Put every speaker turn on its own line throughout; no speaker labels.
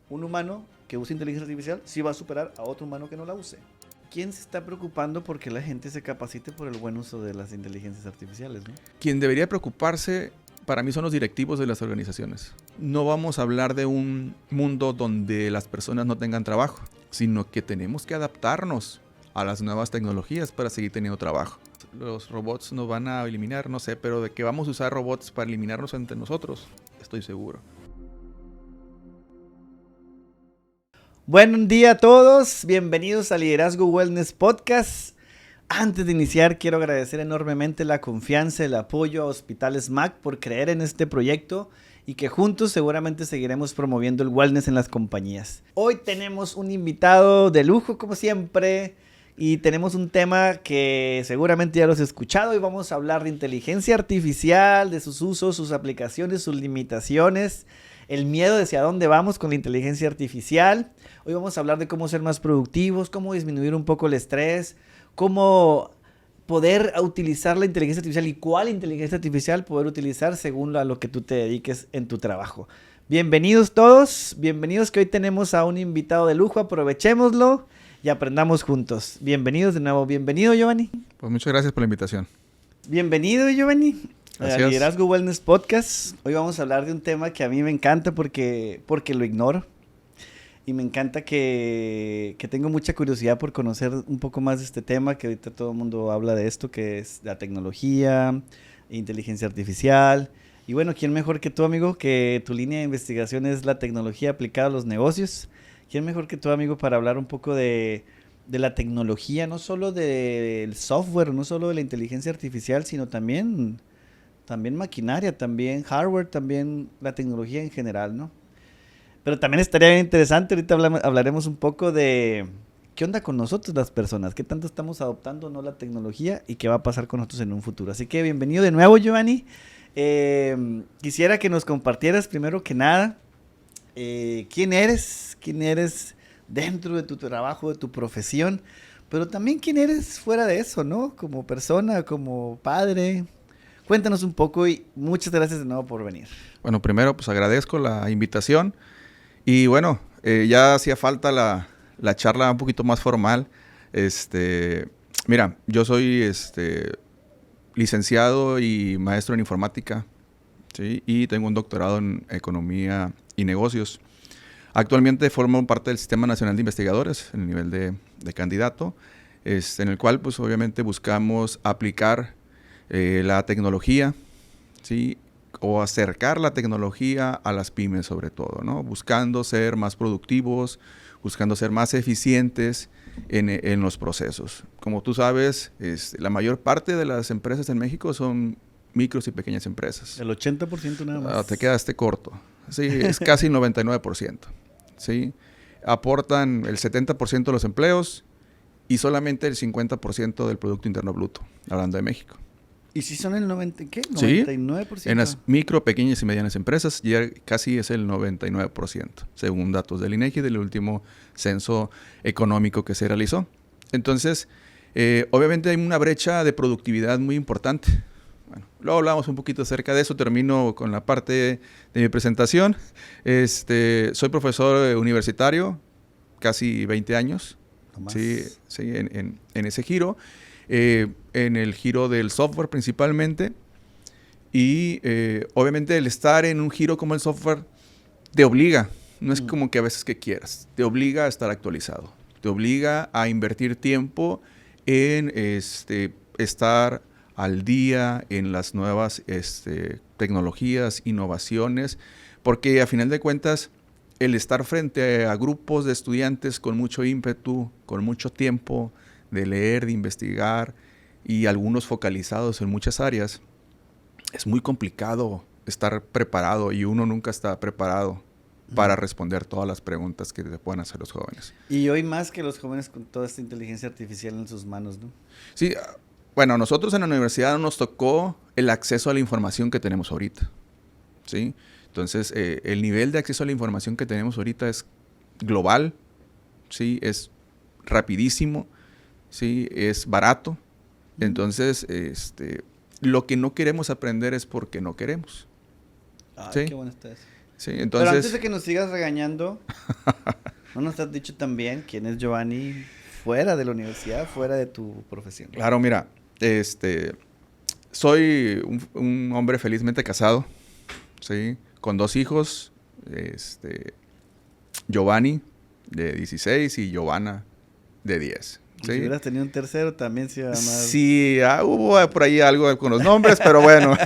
un humano que use inteligencia artificial sí va a superar a otro humano que no la use. ¿Quién se está preocupando porque la gente se capacite por el buen uso de las inteligencias artificiales, ¿no?
Quien debería preocuparse, para mí, son los directivos de las organizaciones. No vamos a hablar de un mundo donde las personas no tengan trabajo, sino que tenemos que adaptarnos a las nuevas tecnologías para seguir teniendo trabajo. Los robots nos van a eliminar, no sé, pero de que vamos a usar robots para eliminarnos entre nosotros, estoy seguro.
Buen día a todos, bienvenidos a Liderazgo Wellness Podcast. Antes de iniciar, quiero agradecer enormemente la confianza, el apoyo a Hospitales MAC por creer en este proyecto y que juntos seguramente seguiremos promoviendo el wellness en las compañías. Hoy tenemos un invitado de lujo, como siempre, y tenemos un tema que seguramente ya los he escuchado. Hoy vamos a hablar de inteligencia artificial, de sus usos, sus aplicaciones, sus limitaciones, el miedo de hacia dónde vamos con la inteligencia artificial. Hoy vamos a hablar de cómo ser más productivos, cómo disminuir un poco el estrés, cómo poder utilizar la inteligencia artificial y cuál inteligencia artificial poder utilizar según a lo que tú te dediques en tu trabajo. Bienvenidos todos, bienvenidos que hoy tenemos a un invitado de lujo, aprovechémoslo y aprendamos juntos. Bienvenidos de nuevo, bienvenido Giovanni.
Pues muchas gracias por la invitación.
Bienvenido Giovanni.
Gracias.
A Liderazgo Wellness Podcast. Hoy vamos a hablar de un tema que a mí me encanta porque lo ignoro. Y me encanta que tengo mucha curiosidad por conocer un poco más de este tema, que ahorita todo el mundo habla de esto, que es la tecnología, inteligencia artificial. Y bueno, ¿quién mejor que tú, amigo? Que tu línea de investigación es la tecnología aplicada a los negocios. ¿Quién mejor que tú, amigo, para hablar un poco de la tecnología, no solo del software, no solo de la inteligencia artificial, sino también maquinaria, también hardware, también la tecnología en general, ¿no? Pero también estaría bien interesante, ahorita hablaremos un poco de qué onda con nosotros las personas, qué tanto estamos adoptando no la tecnología y qué va a pasar con nosotros en un futuro. Así que bienvenido de nuevo, Giovanni. Quisiera que nos compartieras primero que nada quién eres dentro de tu trabajo, de tu profesión, pero también quién eres fuera de eso, ¿no? Como persona, como padre. Cuéntanos un poco y muchas gracias de nuevo por venir.
Bueno, primero pues agradezco la invitación. Y bueno, ya hacía falta la charla un poquito más formal. Mira, yo soy licenciado y maestro en informática, ¿sí? Y tengo un doctorado en economía y negocios. Actualmente formo parte del Sistema Nacional de Investigadores en el nivel de candidato, en el cual pues obviamente buscamos aplicar la tecnología, ¿sí? O acercar la tecnología a las pymes sobre todo, ¿no? Buscando ser más productivos, buscando ser más eficientes en los procesos. Como tú sabes, la mayor parte de las empresas en México son micros y pequeñas empresas.
El 80% nada más.
Te quedaste corto. Sí, es casi 99%. ¿Sí? Aportan el 70% de los empleos y solamente el 50% del Producto Interno Bruto, hablando de México.
¿Y si son el 99%?
Sí, en las micro, pequeñas y medianas empresas ya casi es el 99%, según datos del INEGI del último censo económico que se realizó. Entonces, obviamente hay una brecha de productividad muy importante. Bueno, luego hablamos un poquito acerca de eso, termino con la parte de mi presentación. Soy profesor universitario, casi 20 años, sí, en ese giro. En el giro del software principalmente y obviamente el estar en un giro como el software te obliga, no es como que a veces que quieras, te obliga a estar actualizado, te obliga a invertir tiempo en estar al día en las nuevas tecnologías, innovaciones, porque a final de cuentas el estar frente a grupos de estudiantes con mucho ímpetu, con mucho tiempo de leer, de investigar y algunos focalizados en muchas áreas, es muy complicado estar preparado y uno nunca está preparado para responder todas las preguntas que te puedan hacer los jóvenes.
Y hoy más que los jóvenes con toda esta inteligencia artificial en sus manos, ¿no?
Sí, bueno, nosotros en la universidad no nos tocó el acceso a la información que tenemos ahorita, ¿sí? Entonces, el nivel de acceso a la información que tenemos ahorita es global, ¿sí? Es rapidísimo, ¿sí? Es barato. Entonces, lo que no queremos aprender es porque no queremos.
Ay,
¿sí?
qué bueno está eso.
Sí,
Pero
entonces...
antes de que nos sigas regañando, ¿no nos has dicho también quién es Giovanni fuera de la universidad, fuera de tu profesión?
Claro, mira, soy un hombre felizmente casado, ¿sí? Con 2 hijos, Giovanni, de 16, y Giovanna, de 10.
Y
¿sí?
si hubieras tenido un tercero, también se iba a llamar...
Sí, hubo por ahí algo con los nombres, pero bueno.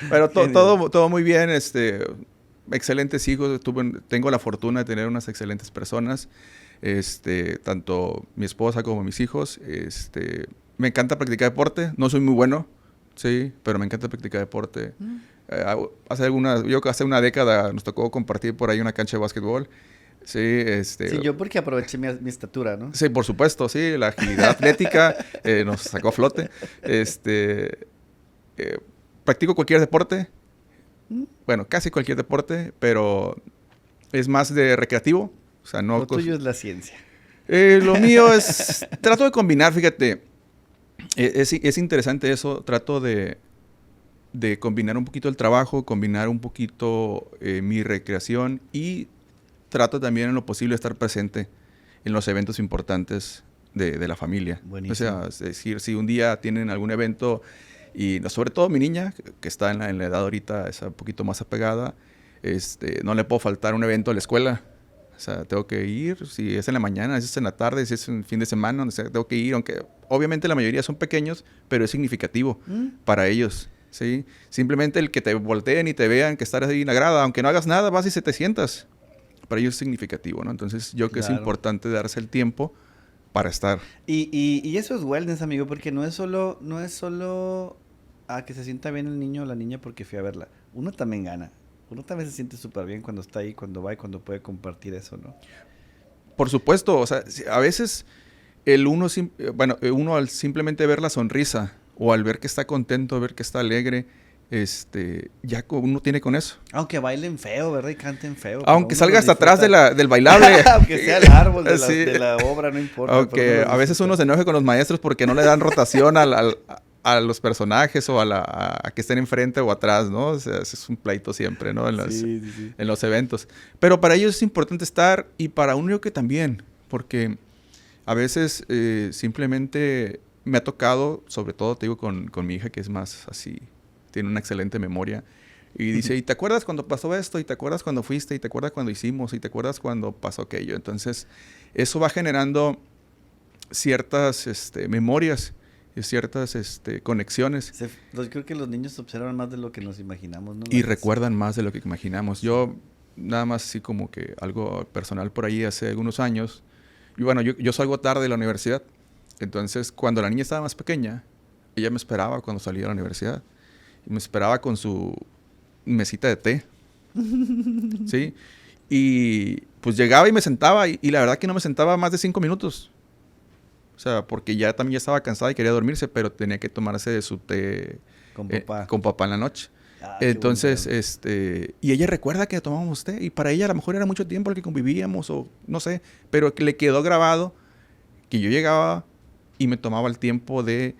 Pero todo muy bien, excelentes hijos. Tengo la fortuna de tener unas excelentes personas, tanto mi esposa como mis hijos. Me encanta practicar deporte, no soy muy bueno, sí, pero me encanta practicar deporte. Hace una década nos tocó compartir por ahí una cancha de básquetbol. Sí,
Sí, yo porque aproveché mi estatura, ¿no?
Sí, por supuesto, sí, la agilidad atlética nos sacó a flote. Practico cualquier deporte, bueno, casi cualquier deporte, pero es más de recreativo. O sea, no
Lo tuyo es la ciencia.
Lo mío es, trato de combinar, fíjate, es interesante eso, trato de combinar un poquito el trabajo, combinar un poquito mi recreación y trato también en lo posible de estar presente en los eventos importantes de la familia.
Buenísimo.
O sea, es decir, si un día tienen algún evento, y sobre todo mi niña, que está en la edad ahorita, es un poquito más apegada, no le puedo faltar un evento a la escuela. O sea, tengo que ir, si es en la mañana, si es en la tarde, si es un fin de semana, o sea, tengo que ir, aunque obviamente la mayoría son pequeños, pero es significativo para ellos. ¿Sí? Simplemente el que te volteen y te vean que estás ahí en la grada, aunque no hagas nada, vas y se te sientas. Para ellos es significativo, ¿no? Entonces, yo creo que es importante darse el tiempo para estar.
Y eso es wellness, amigo, porque no es solo que se sienta bien el niño o la niña porque fui a verla. Uno también gana. Uno también se siente súper bien cuando está ahí, cuando va y cuando puede compartir eso, ¿no?
Por supuesto, o sea, a veces uno al simplemente ver la sonrisa o al ver que está contento, ver que está alegre, ya uno tiene con eso.
Aunque bailen feo, ¿verdad? Y canten feo.
Aunque salga hasta atrás del bailable.
Aunque sea el árbol de
Sí.
la obra, no importa.
Aunque a veces uno se enoje con los maestros porque no le dan rotación a los personajes o a que estén enfrente o atrás, ¿no? O sea, ese es un pleito siempre, ¿no? En los eventos. Pero para ellos es importante estar, y para uno yo que también, porque a veces simplemente me ha tocado, sobre todo te digo con mi hija, que es más así, tiene una excelente memoria, y dice, ¿y te acuerdas cuando pasó esto? ¿Y te acuerdas cuando fuiste? ¿Y te acuerdas cuando hicimos? ¿Y te acuerdas cuando pasó aquello? Entonces, eso va generando ciertas memorias y ciertas conexiones.
Yo creo que los niños observan más de lo que nos imaginamos, ¿no?
Y recuerdan más de lo que imaginamos. Yo, nada más así como que algo personal por ahí, hace algunos años, y bueno, yo salgo tarde de la universidad. Entonces, cuando la niña estaba más pequeña, ella me esperaba cuando salía de la universidad. Y me esperaba con su mesita de té. ¿Sí? Y pues llegaba y me sentaba, y la verdad que no me sentaba más de 5 minutos. O sea, porque también ya estaba cansada y quería dormirse, pero tenía que tomarse de su té con papá en la noche. Entonces, y ella recuerda que tomábamos té, y para ella a lo mejor era mucho tiempo el que convivíamos, o no sé, pero que le quedó grabado que yo llegaba y me tomaba el tiempo de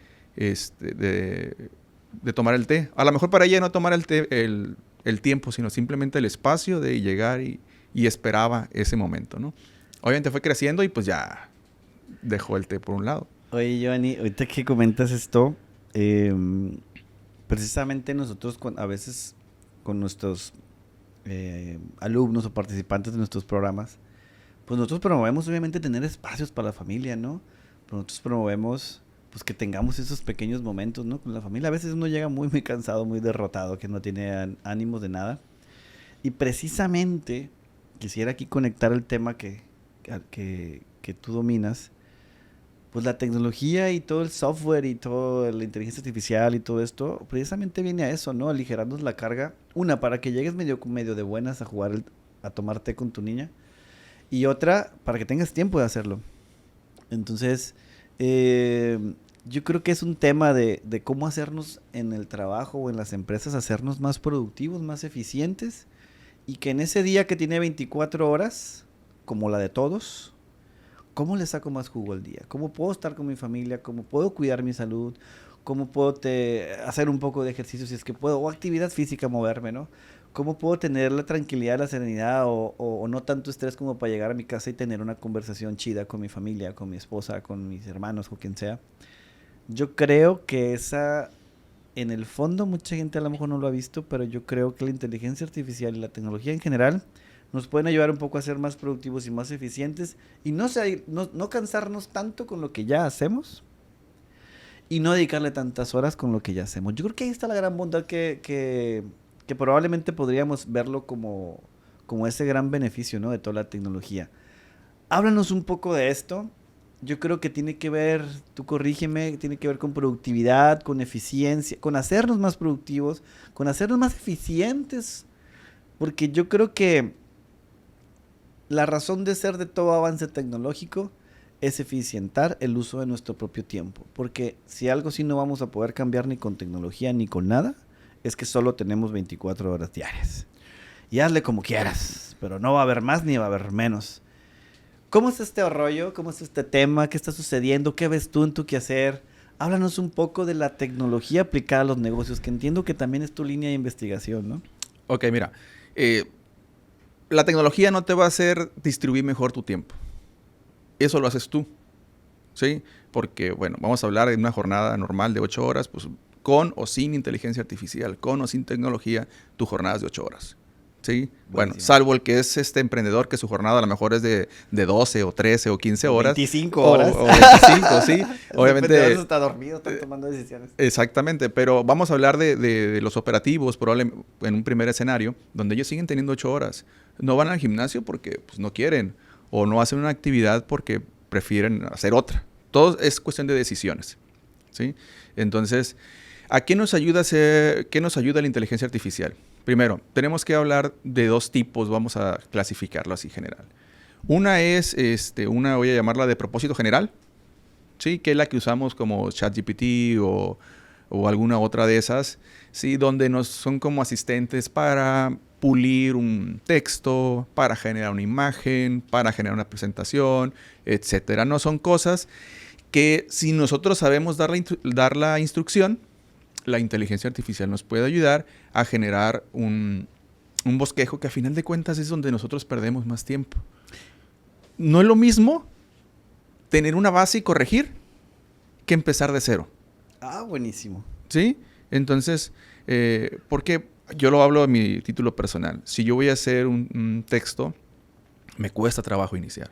tomar el té. A lo mejor para ella no tomar el té, el tiempo, sino simplemente el espacio de llegar y esperaba ese momento, ¿no? Obviamente fue creciendo y pues ya dejó el té por un lado.
Oye, Giovanni, ahorita que comentas esto, precisamente nosotros a veces con nuestros alumnos o participantes de nuestros programas, pues nosotros promovemos obviamente tener espacios para la familia, ¿no? Pero nosotros promovemos pues que tengamos esos pequeños momentos, ¿no? Con la familia. A veces uno llega muy cansado, muy derrotado, que no tiene ánimos de nada. Y precisamente quisiera aquí conectar el tema que tú dominas. Pues la tecnología y todo el software y toda la inteligencia artificial y todo esto, precisamente viene a eso, ¿no? Aligerarnos la carga. Una, para que llegues medio de buenas a jugar, a tomar té con tu niña. Y otra, para que tengas tiempo de hacerlo. Entonces, yo creo que es un tema de cómo hacernos en el trabajo o en las empresas, hacernos más productivos, más eficientes. Y que en ese día que tiene 24 horas, como la de todos, ¿cómo le saco más jugo al día? ¿Cómo puedo estar con mi familia? ¿Cómo puedo cuidar mi salud? ¿Cómo puedo hacer un poco de ejercicio si es que puedo? O actividad física, moverme, ¿no? ¿Cómo puedo tener la tranquilidad, la serenidad o no tanto estrés como para llegar a mi casa y tener una conversación chida con mi familia, con mi esposa, con mis hermanos o quien sea? Yo creo que esa, en el fondo, mucha gente a lo mejor no lo ha visto, pero yo creo que la inteligencia artificial y la tecnología en general nos pueden ayudar un poco a ser más productivos y más eficientes y no cansarnos tanto con lo que ya hacemos y no dedicarle tantas horas con lo que ya hacemos. Yo creo que ahí está la gran bondad que probablemente podríamos verlo como ese gran beneficio, ¿no? De toda la tecnología. Háblanos un poco de esto. Yo creo que tiene que ver, tú corrígeme, tiene que ver con productividad, con eficiencia, con hacernos más productivos, con hacernos más eficientes. Porque yo creo que la razón de ser de todo avance tecnológico es eficientar el uso de nuestro propio tiempo. Porque si algo sí no vamos a poder cambiar ni con tecnología ni con nada, es que solo tenemos 24 horas diarias. Y hazle como quieras, pero no va a haber más ni va a haber menos. ¿Cómo es este rollo? ¿Cómo es este tema? ¿Qué está sucediendo? ¿Qué ves tú en tu quehacer? Háblanos un poco de la tecnología aplicada a los negocios, que entiendo que también es tu línea de investigación, ¿no?
Ok, mira. La tecnología no te va a hacer distribuir mejor tu tiempo. Eso lo haces tú, ¿sí? Porque, bueno, vamos a hablar de una jornada normal de 8 horas, pues con o sin inteligencia artificial, con o sin tecnología, tu jornada es de 8 horas. ¿Sí? Bueno, salvo el que es este emprendedor que su jornada a lo mejor es de 12 o 13 o 15 horas.
25 horas.
O 25, sí.
Obviamente. Está dormido, está tomando decisiones.
Exactamente, pero vamos a hablar de los operativos, probablemente en un primer escenario, donde ellos siguen teniendo 8 horas. No van al gimnasio porque pues, no quieren, o no hacen una actividad porque prefieren hacer otra. Todo es cuestión de decisiones, ¿sí? Entonces, ¿a qué nos ayuda la inteligencia artificial? Primero, tenemos que hablar de dos tipos, vamos a clasificarlo así general. Una es, voy a llamarla de propósito general, ¿sí? Que es la que usamos como ChatGPT o alguna otra de esas, ¿sí? Donde nos son como asistentes para pulir un texto, para generar una imagen, para generar una presentación, etcétera. No son cosas que si nosotros sabemos dar la instrucción, la inteligencia artificial nos puede ayudar a generar un bosquejo que a final de cuentas es donde nosotros perdemos más tiempo. No es lo mismo tener una base y corregir que empezar de cero.
Ah, buenísimo.
¿Sí? Entonces, porque yo lo hablo de mi título personal. Si yo voy a hacer un texto, me cuesta trabajo iniciar.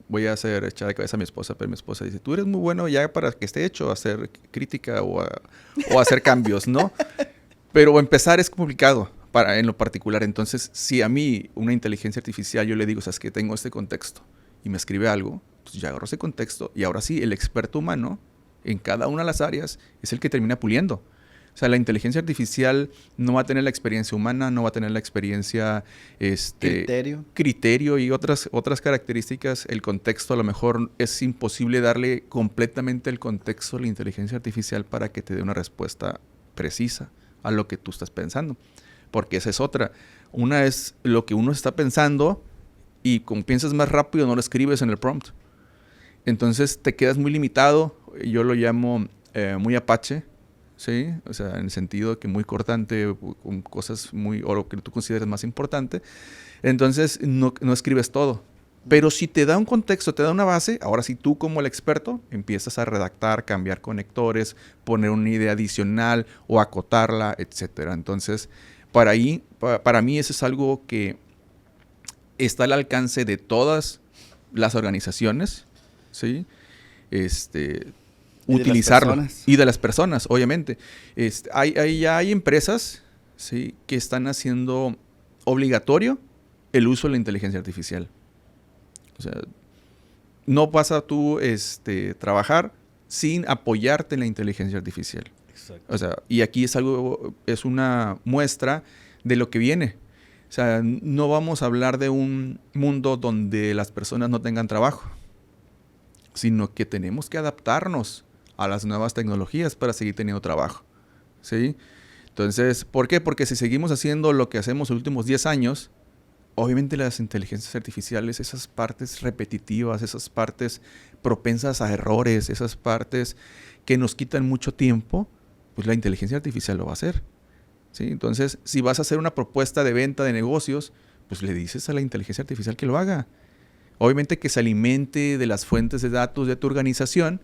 Voy a echar de cabeza a mi esposa, pero mi esposa dice, tú eres muy bueno ya para que esté hecho, hacer crítica o hacer cambios, ¿no? Pero empezar es complicado en lo particular. Entonces, si a mí una inteligencia artificial yo le digo, sabes que tengo este contexto y me escribe algo, pues ya agarro ese contexto y ahora sí, el experto humano en cada una de las áreas es el que termina puliendo. O sea, la inteligencia artificial no va a tener la experiencia humana, no va a tener la experiencia, criterio y otras características. El contexto, a lo mejor es imposible darle completamente el contexto a la inteligencia artificial para que te dé una respuesta precisa a lo que tú estás pensando. Porque esa es otra. Una es lo que uno está pensando y como piensas más rápido no lo escribes en el prompt. Entonces te quedas muy limitado. Yo lo llamo muy apache. Sí, o sea, en el sentido de que muy cortante, con cosas o lo que tú consideres más importante. Entonces, no escribes todo. Pero si te da un contexto, te da una base, ahora sí tú como el experto empiezas a redactar, cambiar conectores, poner una idea adicional o acotarla, etcétera. Entonces, para mí eso es algo que está al alcance de todas las organizaciones, ¿sí? Utilizarlo. Y de las personas, obviamente. Hay empresas, ¿sí? Que están haciendo obligatorio el uso de la inteligencia artificial. O sea, no vas a tú trabajar sin apoyarte en la inteligencia artificial. Exacto. O sea, y aquí es una muestra de lo que viene. O sea, no vamos a hablar de un mundo donde las personas no tengan trabajo, sino que tenemos que adaptarnos a las nuevas tecnologías para seguir teniendo trabajo, ¿sí? Entonces, ¿por qué? Porque si seguimos haciendo lo que hacemos los últimos 10 años, obviamente las inteligencias artificiales, esas partes repetitivas, esas partes propensas a errores, esas partes que nos quitan mucho tiempo, pues la inteligencia artificial lo va a hacer. ¿sí? Entonces, si vas a hacer una propuesta de venta de negocios, pues le dices a la inteligencia artificial que lo haga. Obviamente que se alimente de las fuentes de datos de tu organización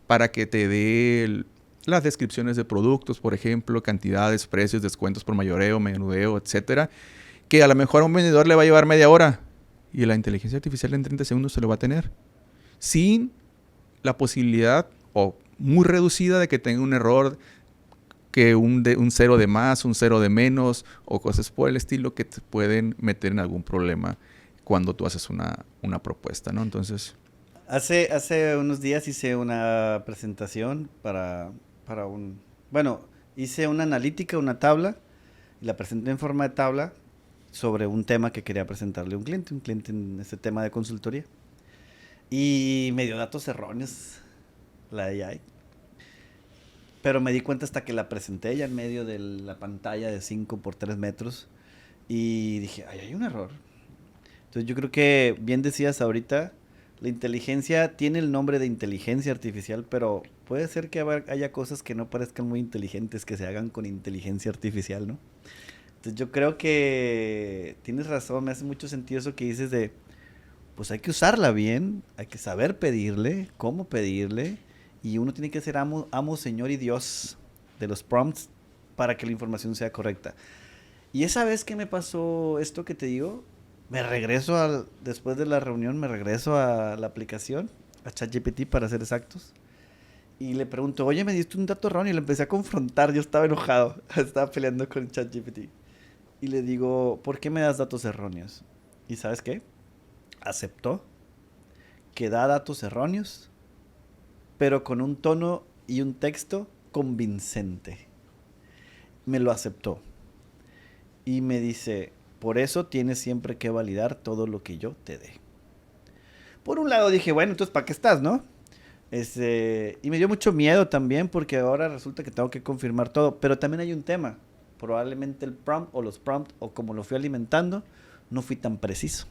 para que te dé las descripciones de productos, por ejemplo, cantidades, precios, descuentos por mayoreo, menudeo, etcétera, que a lo mejor a un vendedor le va a llevar media hora y la inteligencia artificial en 30 segundos se lo va a tener. Sin la posibilidad, o muy reducida, de que tenga un error, que un cero de más, un cero de menos, o cosas por el estilo que te pueden meter en algún problema cuando tú haces una propuesta, ¿no? Entonces...
Hace unos días hice una presentación Bueno, hice una analítica, una tabla, y la presenté en forma de tabla sobre un tema que quería presentarle a un cliente en este tema de consultoría. Y me dio datos erróneos la AI. Pero me di cuenta hasta que la presenté ya en medio de la pantalla de 5 por 3 metros. Y dije, ay, hay un error. Entonces yo creo que, bien decías ahorita, la inteligencia tiene el nombre de inteligencia artificial, pero puede ser que haya cosas que no parezcan muy inteligentes que se hagan con inteligencia artificial, ¿no? Entonces yo creo que tienes razón, me hace mucho sentido eso que dices de, pues hay que usarla bien, hay que saber pedirle, cómo pedirle, y uno tiene que ser amo, señor y Dios de los prompts para que la información sea correcta. Y esa vez que me pasó esto que te digo, después de la reunión, me regreso a la aplicación, a ChatGPT para ser exactos, y le pregunto, oye, me diste un dato erróneo, y le empecé a confrontar, yo estaba enojado, estaba peleando con ChatGPT. Y le digo, ¿por qué me das datos erróneos? ¿Y sabes qué? Aceptó que da datos erróneos, pero con un tono y un texto convincente. Me lo aceptó. Y me dice, por eso tienes siempre que validar todo lo que yo te dé. Por un lado dije, bueno, entonces ¿para qué estás, no? Y me dio mucho miedo también porque ahora resulta que tengo que confirmar todo. Pero también hay un tema. Probablemente el prompt o los prompts o como lo fui alimentando, no fui tan preciso.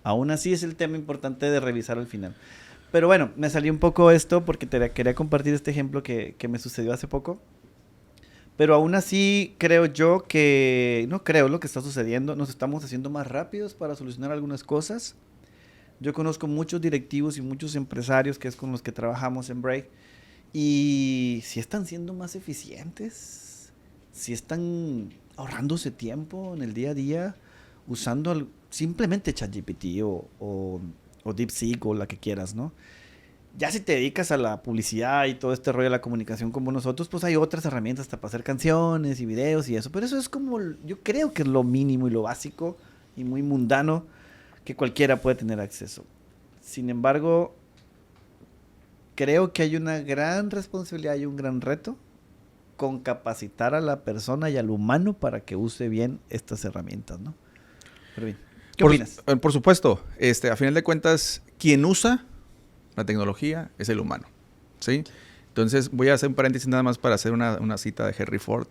Aún así es el tema importante de revisar al final. Pero bueno, me salió un poco esto porque quería compartir este ejemplo que me sucedió hace poco. Pero aún así creo yo que, no creo lo que está sucediendo, nos estamos haciendo más rápidos para solucionar algunas cosas. Yo conozco muchos directivos y muchos empresarios que es con los que trabajamos en Break y si están siendo más eficientes, si están ahorrándose tiempo en el día a día usando simplemente ChatGPT o DeepSeek o la que quieras, ¿no? Ya si te dedicas a la publicidad y todo este rollo de la comunicación como nosotros, pues hay otras herramientas hasta para hacer canciones y videos y eso. Pero eso es como, yo creo que es lo mínimo y lo básico y muy mundano que cualquiera puede tener acceso. Sin embargo, creo que hay una gran responsabilidad y un gran reto con capacitar a la persona y al humano para que use bien estas herramientas, ¿no? Pero bien, ¿qué opinas?
Por supuesto, a final de cuentas, quien usa la tecnología es el humano, ¿sí? Entonces, voy a hacer un paréntesis nada más para hacer una cita de Henry Ford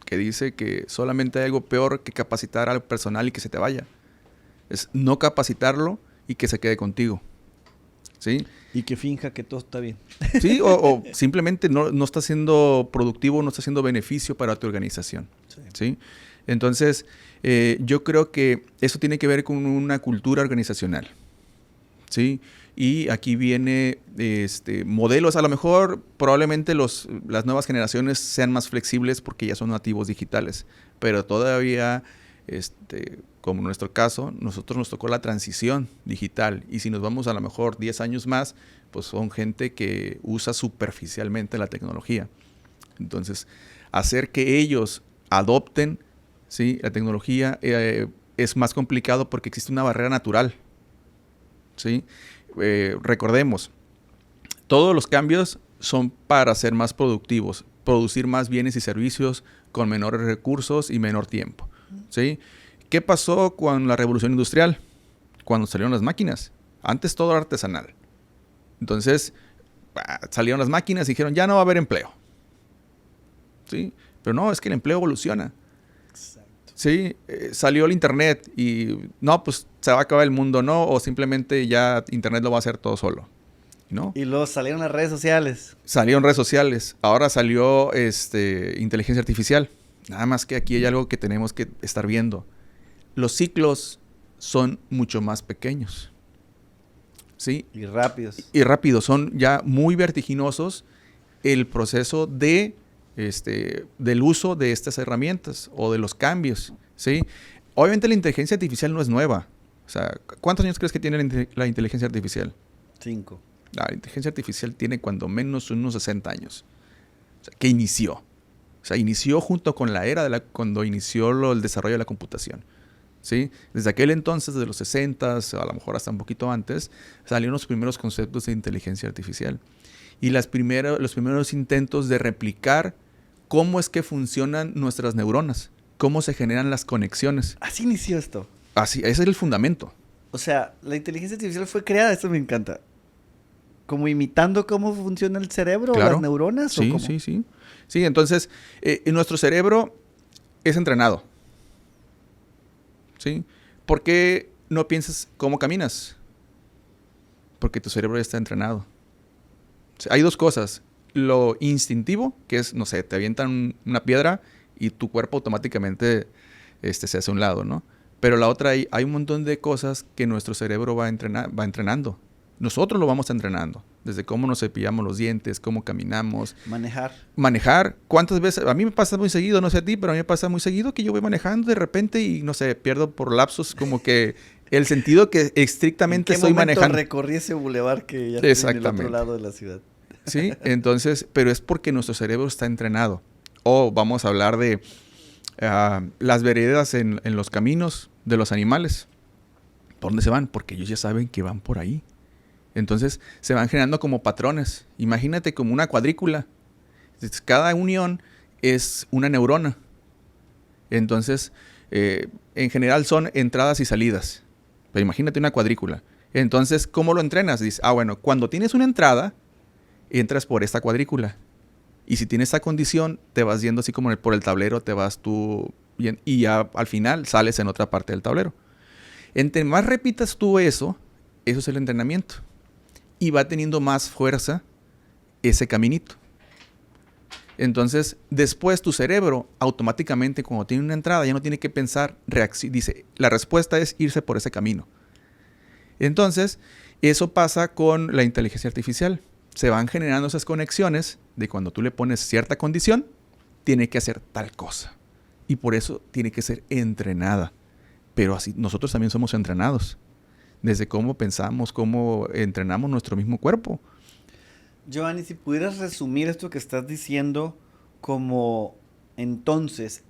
que dice que solamente hay algo peor que capacitar al personal y que se te vaya. Es no capacitarlo y que se quede contigo, ¿sí?
Y que finja que todo está bien.
Sí, o simplemente no está siendo productivo, no está haciendo beneficio para tu organización, ¿sí? Entonces, yo creo que eso tiene que ver con una cultura organizacional, ¿sí? Y aquí viene modelos, a lo mejor probablemente las nuevas generaciones sean más flexibles porque ya son nativos digitales, pero todavía, como en nuestro caso, nosotros nos tocó la transición digital y si nos vamos a lo mejor 10 años más, pues son gente que usa superficialmente la tecnología. Entonces, hacer que ellos adopten, ¿sí?, la tecnología es más complicado porque existe una barrera natural, ¿sí? Recordemos, todos los cambios son para ser más productivos, producir más bienes y servicios con menores recursos y menor tiempo, ¿sí? ¿Qué pasó con la revolución industrial? Cuando salieron las máquinas. Antes todo era artesanal. Entonces, salieron las máquinas y dijeron, ya no va a haber empleo, ¿sí? Pero no, es que el empleo evoluciona. Sí, salió el internet y no, pues se va a acabar el mundo, ¿no? O simplemente ya internet lo va a hacer todo solo, ¿no?
Y luego salieron las redes sociales.
Salieron redes sociales. Ahora salió inteligencia artificial. Nada más que aquí hay algo que tenemos que estar viendo. Los ciclos son mucho más pequeños. ¿Sí?
Y rápidos.
Y rápidos, son ya muy vertiginosos el proceso del uso de estas herramientas o de los cambios, ¿sí? Obviamente la inteligencia artificial no es nueva. O sea, ¿cuántos años crees que tiene la inteligencia artificial?
5.
La inteligencia artificial tiene cuando menos unos 60 años. O sea, que inició. O sea, inició junto con la era cuando inició el desarrollo de la computación. ¿Sí? Desde aquel entonces, desde los 60s, a lo mejor hasta un poquito antes, salieron los primeros conceptos de inteligencia artificial. Y los primeros intentos de replicar cómo es que funcionan nuestras neuronas, cómo se generan las conexiones.
Así inició esto.
Así, ese es el fundamento.
O sea, la inteligencia artificial fue creada, esto me encanta. ¿Como imitando cómo funciona el cerebro o las neuronas?
Sí,
¿o cómo?
sí. Sí, entonces, nuestro cerebro es entrenado. ¿Sí? ¿Por qué no piensas cómo caminas? Porque tu cerebro ya está entrenado. O sea, hay dos cosas. Lo instintivo, que es, no sé, te avientan una piedra y tu cuerpo automáticamente se hace a un lado, ¿no? Pero la otra, hay un montón de cosas que nuestro cerebro va entrenando. Nosotros lo vamos entrenando. Desde cómo nos cepillamos los dientes, cómo caminamos. Manejar. ¿Cuántas veces? A mí me pasa muy seguido, no sé a ti, pero a mí me pasa muy seguido que yo voy manejando de repente y, no sé, pierdo por lapsos como que el sentido que estrictamente estoy manejando.
¿En qué momento recorrí ese bulevar que ya estoy en el otro lado de la ciudad?
Sí, entonces, pero es porque nuestro cerebro está entrenado. O vamos a hablar de las veredas en los caminos de los animales. ¿Por dónde se van? Porque ellos ya saben que van por ahí. Entonces se van generando como patrones. Imagínate como una cuadrícula. Cada unión es una neurona. Entonces, en general son entradas y salidas. Pero imagínate una cuadrícula. Entonces, ¿cómo lo entrenas? Dices, bueno, cuando tienes una entrada, entras por esta cuadrícula. Y si tienes esta condición, te vas yendo así como por el tablero, te vas tú y ya al final sales en otra parte del tablero. Entre más repitas tú eso es el entrenamiento. Y va teniendo más fuerza ese caminito. Entonces, después tu cerebro automáticamente cuando tiene una entrada ya no tiene que pensar, dice, la respuesta es irse por ese camino. Entonces, eso pasa con la inteligencia artificial. Se van generando esas conexiones de cuando tú le pones cierta condición, tiene que hacer tal cosa. Y por eso tiene que ser entrenada. Pero así nosotros también somos entrenados. Desde cómo pensamos, cómo entrenamos nuestro mismo cuerpo.
Giovanni, si pudieras resumir esto que estás diciendo como entonces,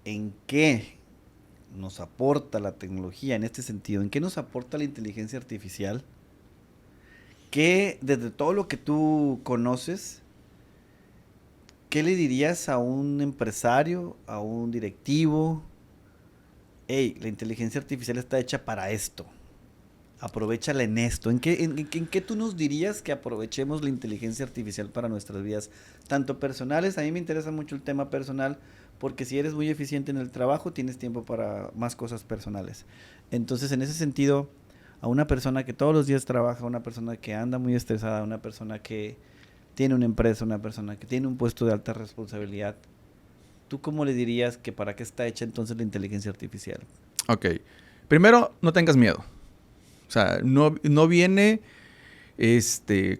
¿en qué nos aporta la tecnología en este sentido? ¿En qué nos aporta la inteligencia artificial? ¿Qué, desde todo lo que tú conoces, qué le dirías a un empresario, a un directivo? Hey, la inteligencia artificial está hecha para esto. Aprovéchala en esto. ¿En qué tú nos dirías que aprovechemos la inteligencia artificial para nuestras vidas, tanto personales? A mí me interesa mucho el tema personal, porque si eres muy eficiente en el trabajo, tienes tiempo para más cosas personales. Entonces, en ese sentido, a una persona que todos los días trabaja, una persona que anda muy estresada, una persona que tiene una empresa, una persona que tiene un puesto de alta responsabilidad, ¿tú cómo le dirías que para qué está hecha entonces la inteligencia artificial?
Ok. Primero, no tengas miedo. O sea, no viene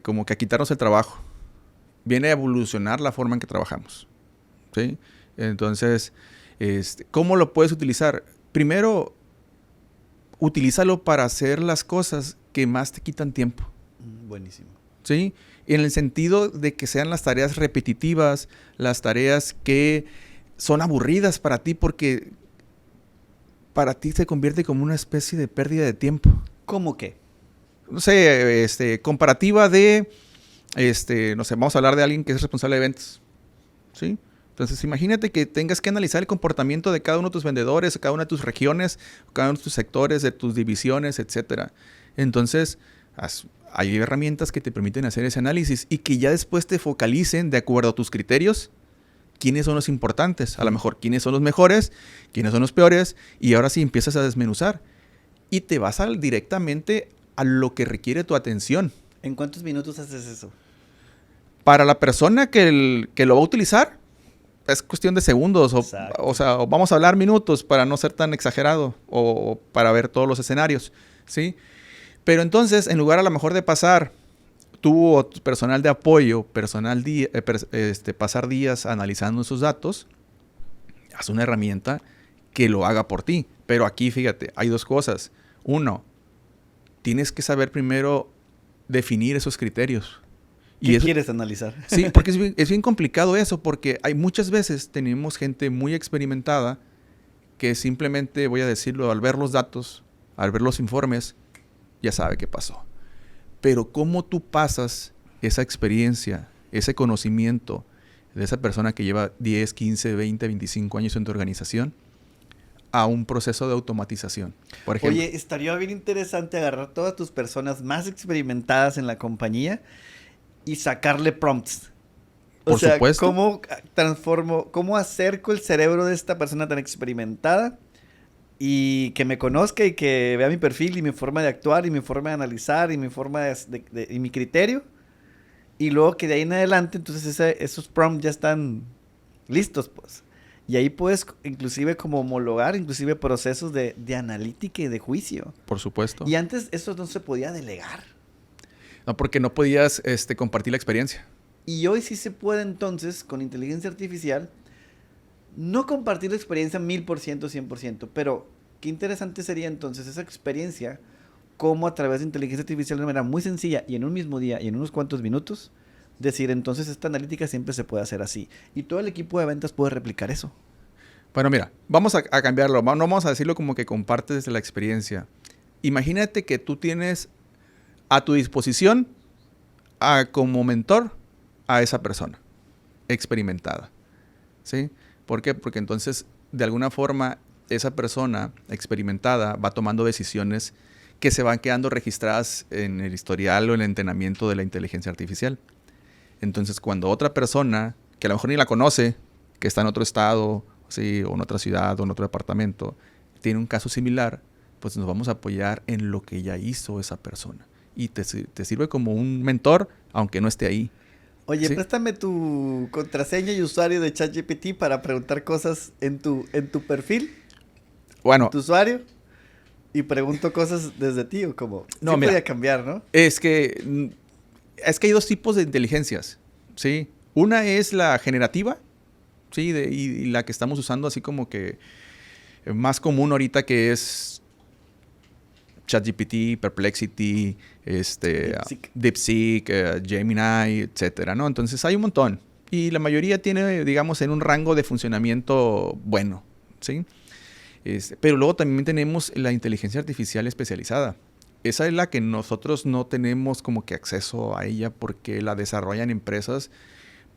como que a quitarnos el trabajo. Viene a evolucionar la forma en que trabajamos. ¿Sí? Entonces, ¿cómo lo puedes utilizar? Primero, utilízalo para hacer las cosas que más te quitan tiempo.
Buenísimo.
¿Sí? En el sentido de que sean las tareas repetitivas, las tareas que son aburridas para ti, porque para ti se convierte como una especie de pérdida de tiempo.
¿Cómo qué?
No sé, comparativa de, no sé, vamos a hablar de alguien que es responsable de ventas, ¿sí? Entonces, imagínate que tengas que analizar el comportamiento de cada uno de tus vendedores, cada una de tus regiones, cada uno de tus sectores, de tus divisiones, etcétera. Entonces, hay herramientas que te permiten hacer ese análisis y que ya después te focalicen de acuerdo a tus criterios quiénes son los importantes, a lo mejor quiénes son los mejores, quiénes son los peores, y ahora sí empiezas a desmenuzar. Y te vas directamente a lo que requiere tu atención.
¿En cuántos minutos haces eso?
Para la persona que lo va a utilizar, es cuestión de segundos. O sea, vamos a hablar minutos para no ser tan exagerado o para ver todos los escenarios, ¿sí? Pero entonces, en lugar a lo mejor de pasar tú o tu personal de apoyo, pasar días analizando esos datos, haz una herramienta que lo haga por ti. Pero aquí, fíjate, hay dos cosas. Uno, tienes que saber primero definir esos criterios.
¿Qué quieres analizar?
Sí, porque es bien complicado eso, porque hay muchas veces tenemos gente muy experimentada que simplemente, voy a decirlo, al ver los datos, al ver los informes, ya sabe qué pasó. Pero cómo tú pasas esa experiencia, ese conocimiento de esa persona que lleva 10, 15, 20, 25 años en tu organización a un proceso de automatización. Por ejemplo,
oye, estaría bien interesante agarrar todas tus personas más experimentadas en la compañía y sacarle prompts.
Por supuesto.
¿Cómo acerco el cerebro de esta persona tan experimentada y que me conozca y que vea mi perfil y mi forma de actuar y mi forma de analizar y mi forma y mi criterio? Y luego que de ahí en adelante, entonces esos prompts ya están listos, pues. Y ahí puedes inclusive como homologar, inclusive procesos de analítica y de juicio.
Por supuesto.
Y antes eso no se podía delegar.
No, porque no podías compartir la experiencia.
Y hoy sí se puede entonces, con inteligencia artificial, no compartir la experiencia 1000%, 100%, pero qué interesante sería entonces esa experiencia, cómo a través de inteligencia artificial de una manera muy sencilla y en un mismo día y en unos cuantos minutos, decir entonces esta analítica siempre se puede hacer así. Y todo el equipo de ventas puede replicar eso.
Bueno, mira, vamos a cambiarlo. No vamos a decirlo como que compartes la experiencia. Imagínate que tú tienes a tu disposición como mentor a esa persona experimentada, ¿sí? ¿Por qué? Porque entonces, de alguna forma, esa persona experimentada va tomando decisiones que se van quedando registradas en el historial o en el entrenamiento de la inteligencia artificial. Entonces, cuando otra persona, que a lo mejor ni la conoce, que está en otro estado, ¿sí? O en otra ciudad o en otro departamento, tiene un caso similar, pues nos vamos a apoyar en lo que ya hizo esa persona. Y te sirve como un mentor, aunque no esté ahí.
Oye,
¿sí?
Préstame tu contraseña y usuario de ChatGPT para preguntar cosas en tu perfil.
Bueno.
Tu usuario. Y pregunto cosas desde ti o como...
No,
sí
mira,
podía cambiar, ¿no?
Es que hay dos tipos de inteligencias, ¿sí? Una es la generativa, ¿sí? Y la que estamos usando así como que más común ahorita, que es ChatGPT, Perplexity, DeepSeek, Gemini, etcétera, ¿no? Entonces hay un montón. Y la mayoría tiene, digamos, en un rango de funcionamiento bueno, ¿sí? Pero luego también tenemos la inteligencia artificial especializada. Esa es la que nosotros no tenemos como que acceso a ella porque la desarrollan empresas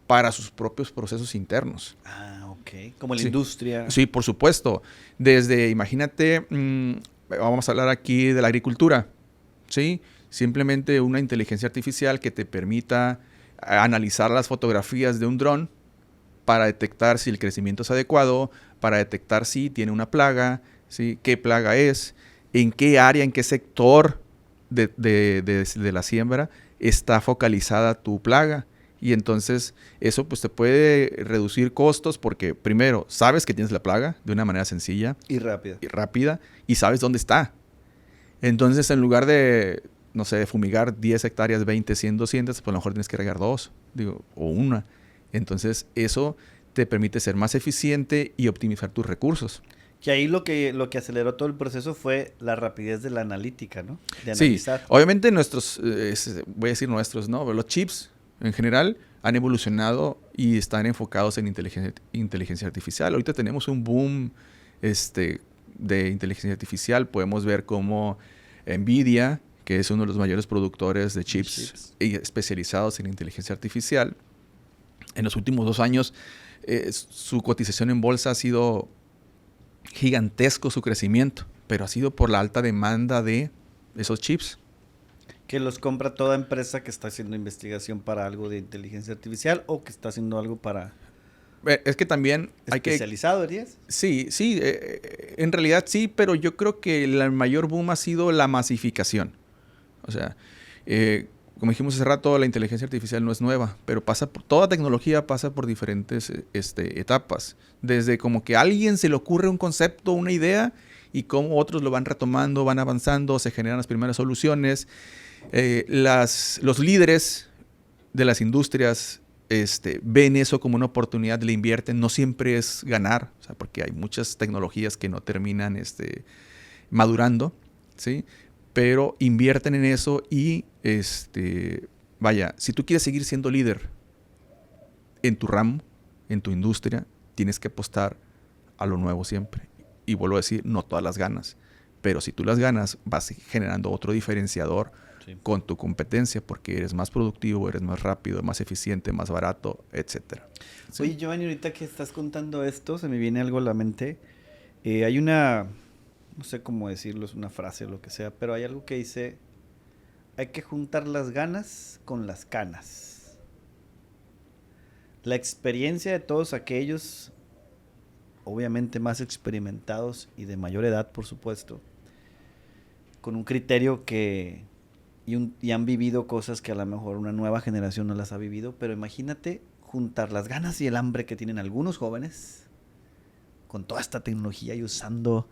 para sus propios procesos internos.
Ah, ok. Como la industria.
Sí, por supuesto. Desde, imagínate, vamos a hablar aquí de la agricultura, ¿sí? Simplemente una inteligencia artificial que te permita analizar las fotografías de un dron para detectar si el crecimiento es adecuado, para detectar si tiene una plaga, ¿sí? Qué plaga es, en qué área, en qué sector de la siembra está focalizada tu plaga. Y entonces eso pues te puede reducir costos porque primero sabes que tienes la plaga de una manera sencilla.
Y rápida.
Y sabes dónde está. Entonces en lugar de, no sé, fumigar 10 hectáreas, 20, 100, 200, pues a lo mejor tienes que regar 2, o 1. Entonces eso te permite ser más eficiente y optimizar tus recursos.
Que ahí lo que aceleró todo el proceso fue la rapidez de la analítica, ¿no? De
analizar. Sí, obviamente nuestros, voy a decir nuestros, ¿no? Pero los chips en general han evolucionado y están enfocados en inteligencia artificial. Ahorita tenemos un boom de inteligencia artificial. Podemos ver cómo Nvidia, que es uno de los mayores productores de chips especializados en inteligencia artificial, en los últimos 2 años su cotización en bolsa ha sido gigantesco, su crecimiento, pero ha sido por la alta demanda de esos chips.
Que los compra toda empresa que está haciendo investigación para algo de inteligencia artificial o que está haciendo algo para...
Es que también hay que...
¿Especializado, dirías?
Sí, en realidad sí, pero yo creo que el mayor boom ha sido la masificación. O sea, como dijimos hace rato, la inteligencia artificial no es nueva, pero toda tecnología pasa por diferentes etapas. Desde como que a alguien se le ocurre un concepto, una idea, y cómo otros lo van retomando, van avanzando, se generan las primeras soluciones. Los líderes de las industrias ven eso como una oportunidad, le invierten. No siempre es ganar, o sea, porque hay muchas tecnologías que no terminan madurando, ¿sí? Pero invierten en eso y, vaya, si tú quieres seguir siendo líder en tu ramo, en tu industria, tienes que apostar a lo nuevo siempre. Y vuelvo a decir, no todas las ganas, pero si tú las ganas, vas generando otro diferenciador con tu competencia, porque eres más productivo, eres más rápido, más eficiente, más barato, etcétera.
¿Sí? Oye, Giovanni, ahorita que estás contando esto, se me viene algo a la mente. Hay una, no sé cómo decirlo, es una frase o lo que sea, pero hay algo que dice, hay que juntar las ganas con las canas. La experiencia de todos aquellos, obviamente más experimentados y de mayor edad, por supuesto, con un criterio y han vivido cosas que a lo mejor una nueva generación no las ha vivido, pero imagínate juntar las ganas y el hambre que tienen algunos jóvenes con toda esta tecnología y usando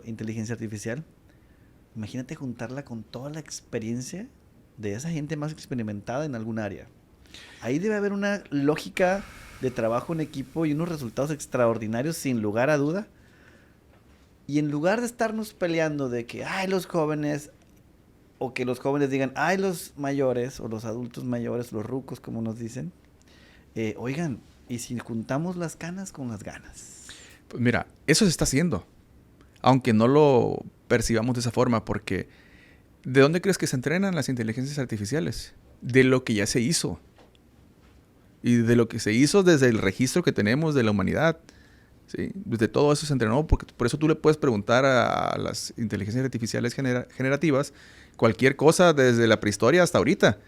inteligencia artificial. Imagínate juntarla con toda la experiencia de esa gente más experimentada en algún área. Ahí debe haber una lógica de trabajo en equipo y unos resultados extraordinarios sin lugar a duda. Y en lugar de estarnos peleando de que, ay, los jóvenes, o que los jóvenes digan, ay, los mayores, o los adultos mayores, los rucos, como nos dicen, oigan, ¿y si juntamos las canas con las ganas?
Pues mira, eso se está haciendo, aunque no lo percibamos de esa forma, porque ¿de dónde crees que se entrenan las inteligencias artificiales? De lo que ya se hizo. Y de lo que se hizo desde el registro que tenemos de la humanidad. ¿Sí? Desde todo eso se entrenó, porque por eso tú le puedes preguntar a las inteligencias artificiales generativas cualquier cosa desde la prehistoria hasta ahorita,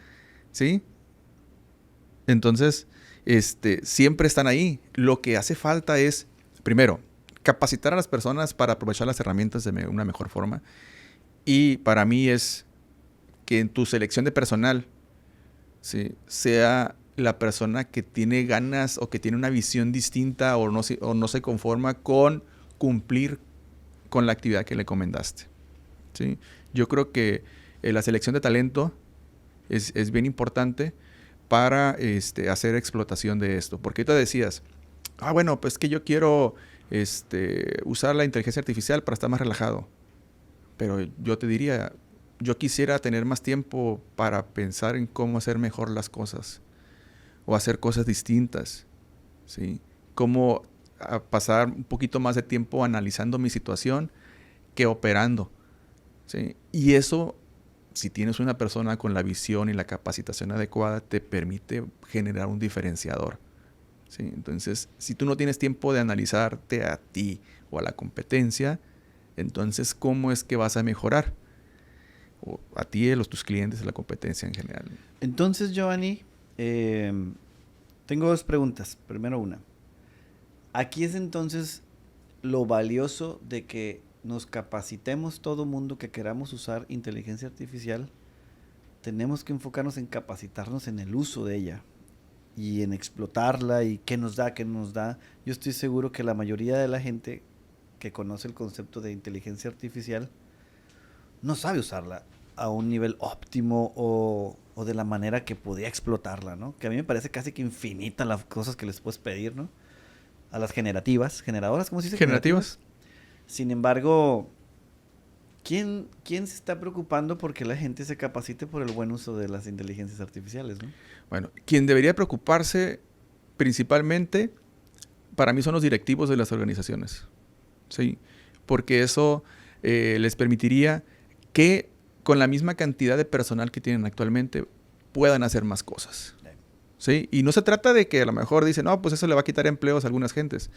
¿sí? Entonces, siempre están ahí. Lo que hace falta es, primero, capacitar a las personas para aprovechar las herramientas de una mejor forma. Y para mí es que en tu selección de personal, ¿sí?, sea la persona que tiene ganas o que tiene una visión distinta o no se conforma con cumplir con la actividad que le encomendaste, ¿sí? Yo creo que la selección de talento es bien importante para hacer explotación de esto. Porque ahorita decías, bueno, pues que yo quiero usar la inteligencia artificial para estar más relajado. Pero yo te diría, yo quisiera tener más tiempo para pensar en cómo hacer mejor las cosas. O hacer cosas distintas, ¿sí? Cómo pasar un poquito más de tiempo analizando mi situación que operando, ¿sí? Y eso, si tienes una persona con la visión y la capacitación adecuada, te permite generar un diferenciador, ¿sí? Entonces, si tú no tienes tiempo de analizarte a ti o a la competencia, entonces, ¿cómo es que vas a mejorar? O a ti, a tus clientes, a la competencia en general.
Entonces, Giovanni, tengo dos preguntas. Primero una. Aquí es entonces lo valioso de que nos capacitemos todo mundo que queramos usar inteligencia artificial. Tenemos que enfocarnos en capacitarnos en el uso de ella y en explotarla y qué nos da, qué no nos da. Yo estoy seguro que la mayoría de la gente que conoce el concepto de inteligencia artificial no sabe usarla a un nivel óptimo o de la manera que podía explotarla, ¿no? Que a mí me parece casi que infinita las cosas que les puedes pedir, ¿no? A las generadoras, ¿cómo se dice?
Generativas.
Sin embargo, ¿quién se está preocupando porque la gente se capacite por el buen uso de las inteligencias artificiales, ¿no?
Bueno, quien debería preocuparse principalmente, para mí, son los directivos de las organizaciones, ¿sí? Porque eso les permitiría que con la misma cantidad de personal que tienen actualmente puedan hacer más cosas, ¿sí? Y no se trata de que a lo mejor dicen, no, pues eso le va a quitar empleos a algunas gentes.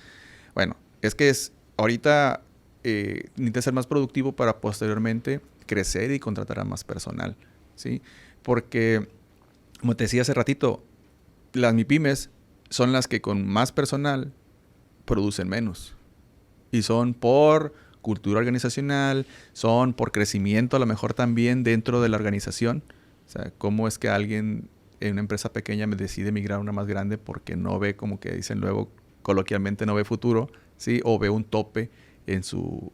Bueno, es que ahorita necesitas ser más productivo para posteriormente crecer y contratar a más personal, ¿sí? Porque, como te decía hace ratito, las MIPYMES son las que con más personal producen menos. Y son por cultura organizacional, son por crecimiento a lo mejor también dentro de la organización, sea, cómo es que alguien en una empresa pequeña me decide migrar a una más grande porque no ve, como que dicen luego coloquialmente, no ve futuro, ¿sí? O ve un tope en su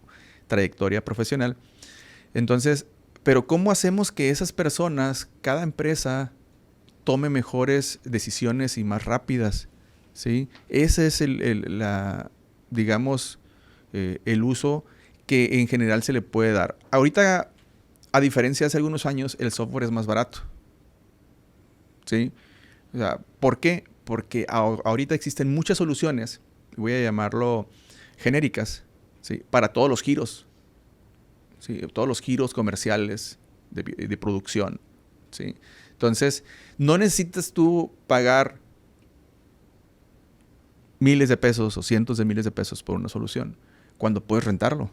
trayectoria profesional. Entonces, pero ¿cómo hacemos que esas personas, cada empresa, tome mejores decisiones y más rápidas? ¿Sí? Ese es digamos, el uso que en general se le puede dar. Ahorita, a diferencia de hace algunos años, el software es más barato. ¿Sí? O sea, ¿por qué? Porque ahorita existen muchas soluciones, voy a llamarlo genéricas, ¿sí? Para todos los giros. ¿Sí? Todos los giros comerciales de producción. ¿Sí? Entonces, no necesitas tú pagar miles de pesos o cientos de miles de pesos por una solución cuando puedes rentarlo.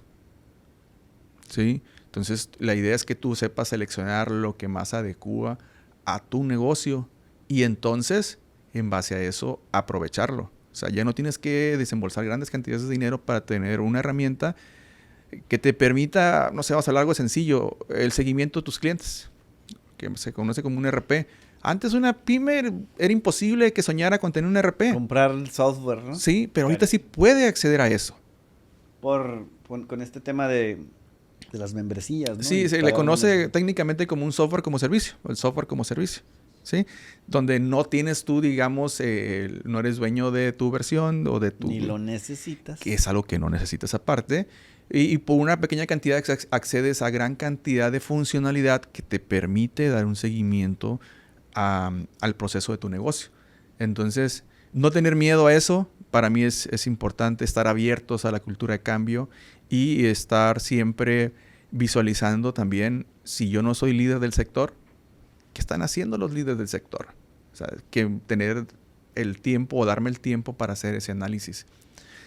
¿Sí? Entonces, la idea es que tú sepas seleccionar lo que más adecua a tu negocio y entonces, en base a eso, aprovecharlo. O sea, ya no tienes que desembolsar grandes cantidades de dinero para tener una herramienta que te permita, no sé, vamos a hablar algo sencillo, el seguimiento de tus clientes, que se conoce como un RP. Antes una pyme era imposible que soñara con tener un RP.
Comprar el software, ¿no?
Sí, pero ahorita sí puede acceder a eso.
Con este tema de las membresías, ¿no?
Sí, se le conoce técnicamente como un software como servicio, el software como servicio, ¿sí? Donde no tienes tú, digamos, no eres dueño de tu versión o de tu...
Ni lo necesitas.
Que es algo que no necesitas aparte. Y por una pequeña cantidad accedes a gran cantidad de funcionalidad que te permite dar un seguimiento al proceso de tu negocio. Entonces, no tener miedo a eso, para mí es importante estar abiertos a la cultura de cambio y estar siempre visualizando también, si yo no soy líder del sector, ¿qué están haciendo los líderes del sector? O sea, que tener el tiempo o darme el tiempo para hacer ese análisis.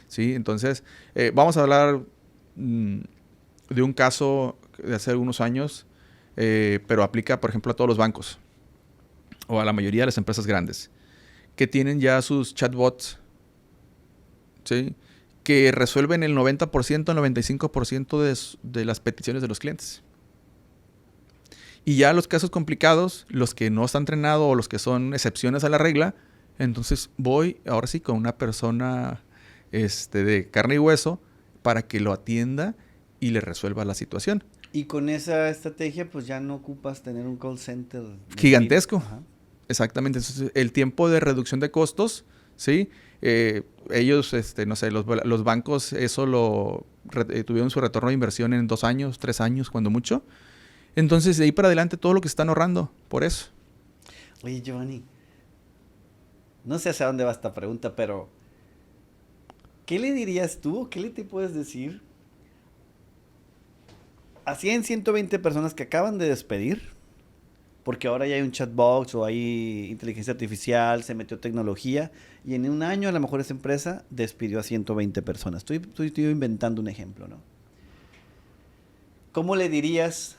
¿Sí? Entonces, vamos a hablar de un caso de hace algunos años, pero aplica, por ejemplo, a todos los bancos o a la mayoría de las empresas grandes que tienen ya sus chatbots, ¿sí? Que resuelven el 90%, el 95% de las peticiones de los clientes. Y ya los casos complicados, los que no están entrenados o los que son excepciones a la regla, entonces voy ahora sí con una persona de carne y hueso para que lo atienda y le resuelva la situación.
Y con esa estrategia, pues ya no ocupas tener un call center
gigantesco. Ajá. Exactamente. Entonces, el tiempo de reducción de costos, ¿sí? Ellos, no sé, los bancos, eso tuvieron su retorno de inversión en 2 años, 3 años, cuando mucho. Entonces, de ahí para adelante, todo lo que están ahorrando por eso.
Oye, Giovanni, no sé hacia dónde va esta pregunta, pero ¿qué le dirías tú? ¿Qué te puedes decir a 100, 120 personas que acaban de despedir? Porque ahora ya hay un chatbot o hay inteligencia artificial, se metió tecnología y en un año a lo mejor esa empresa despidió a 120 personas. Estoy inventando un ejemplo, ¿no? ¿Cómo le dirías,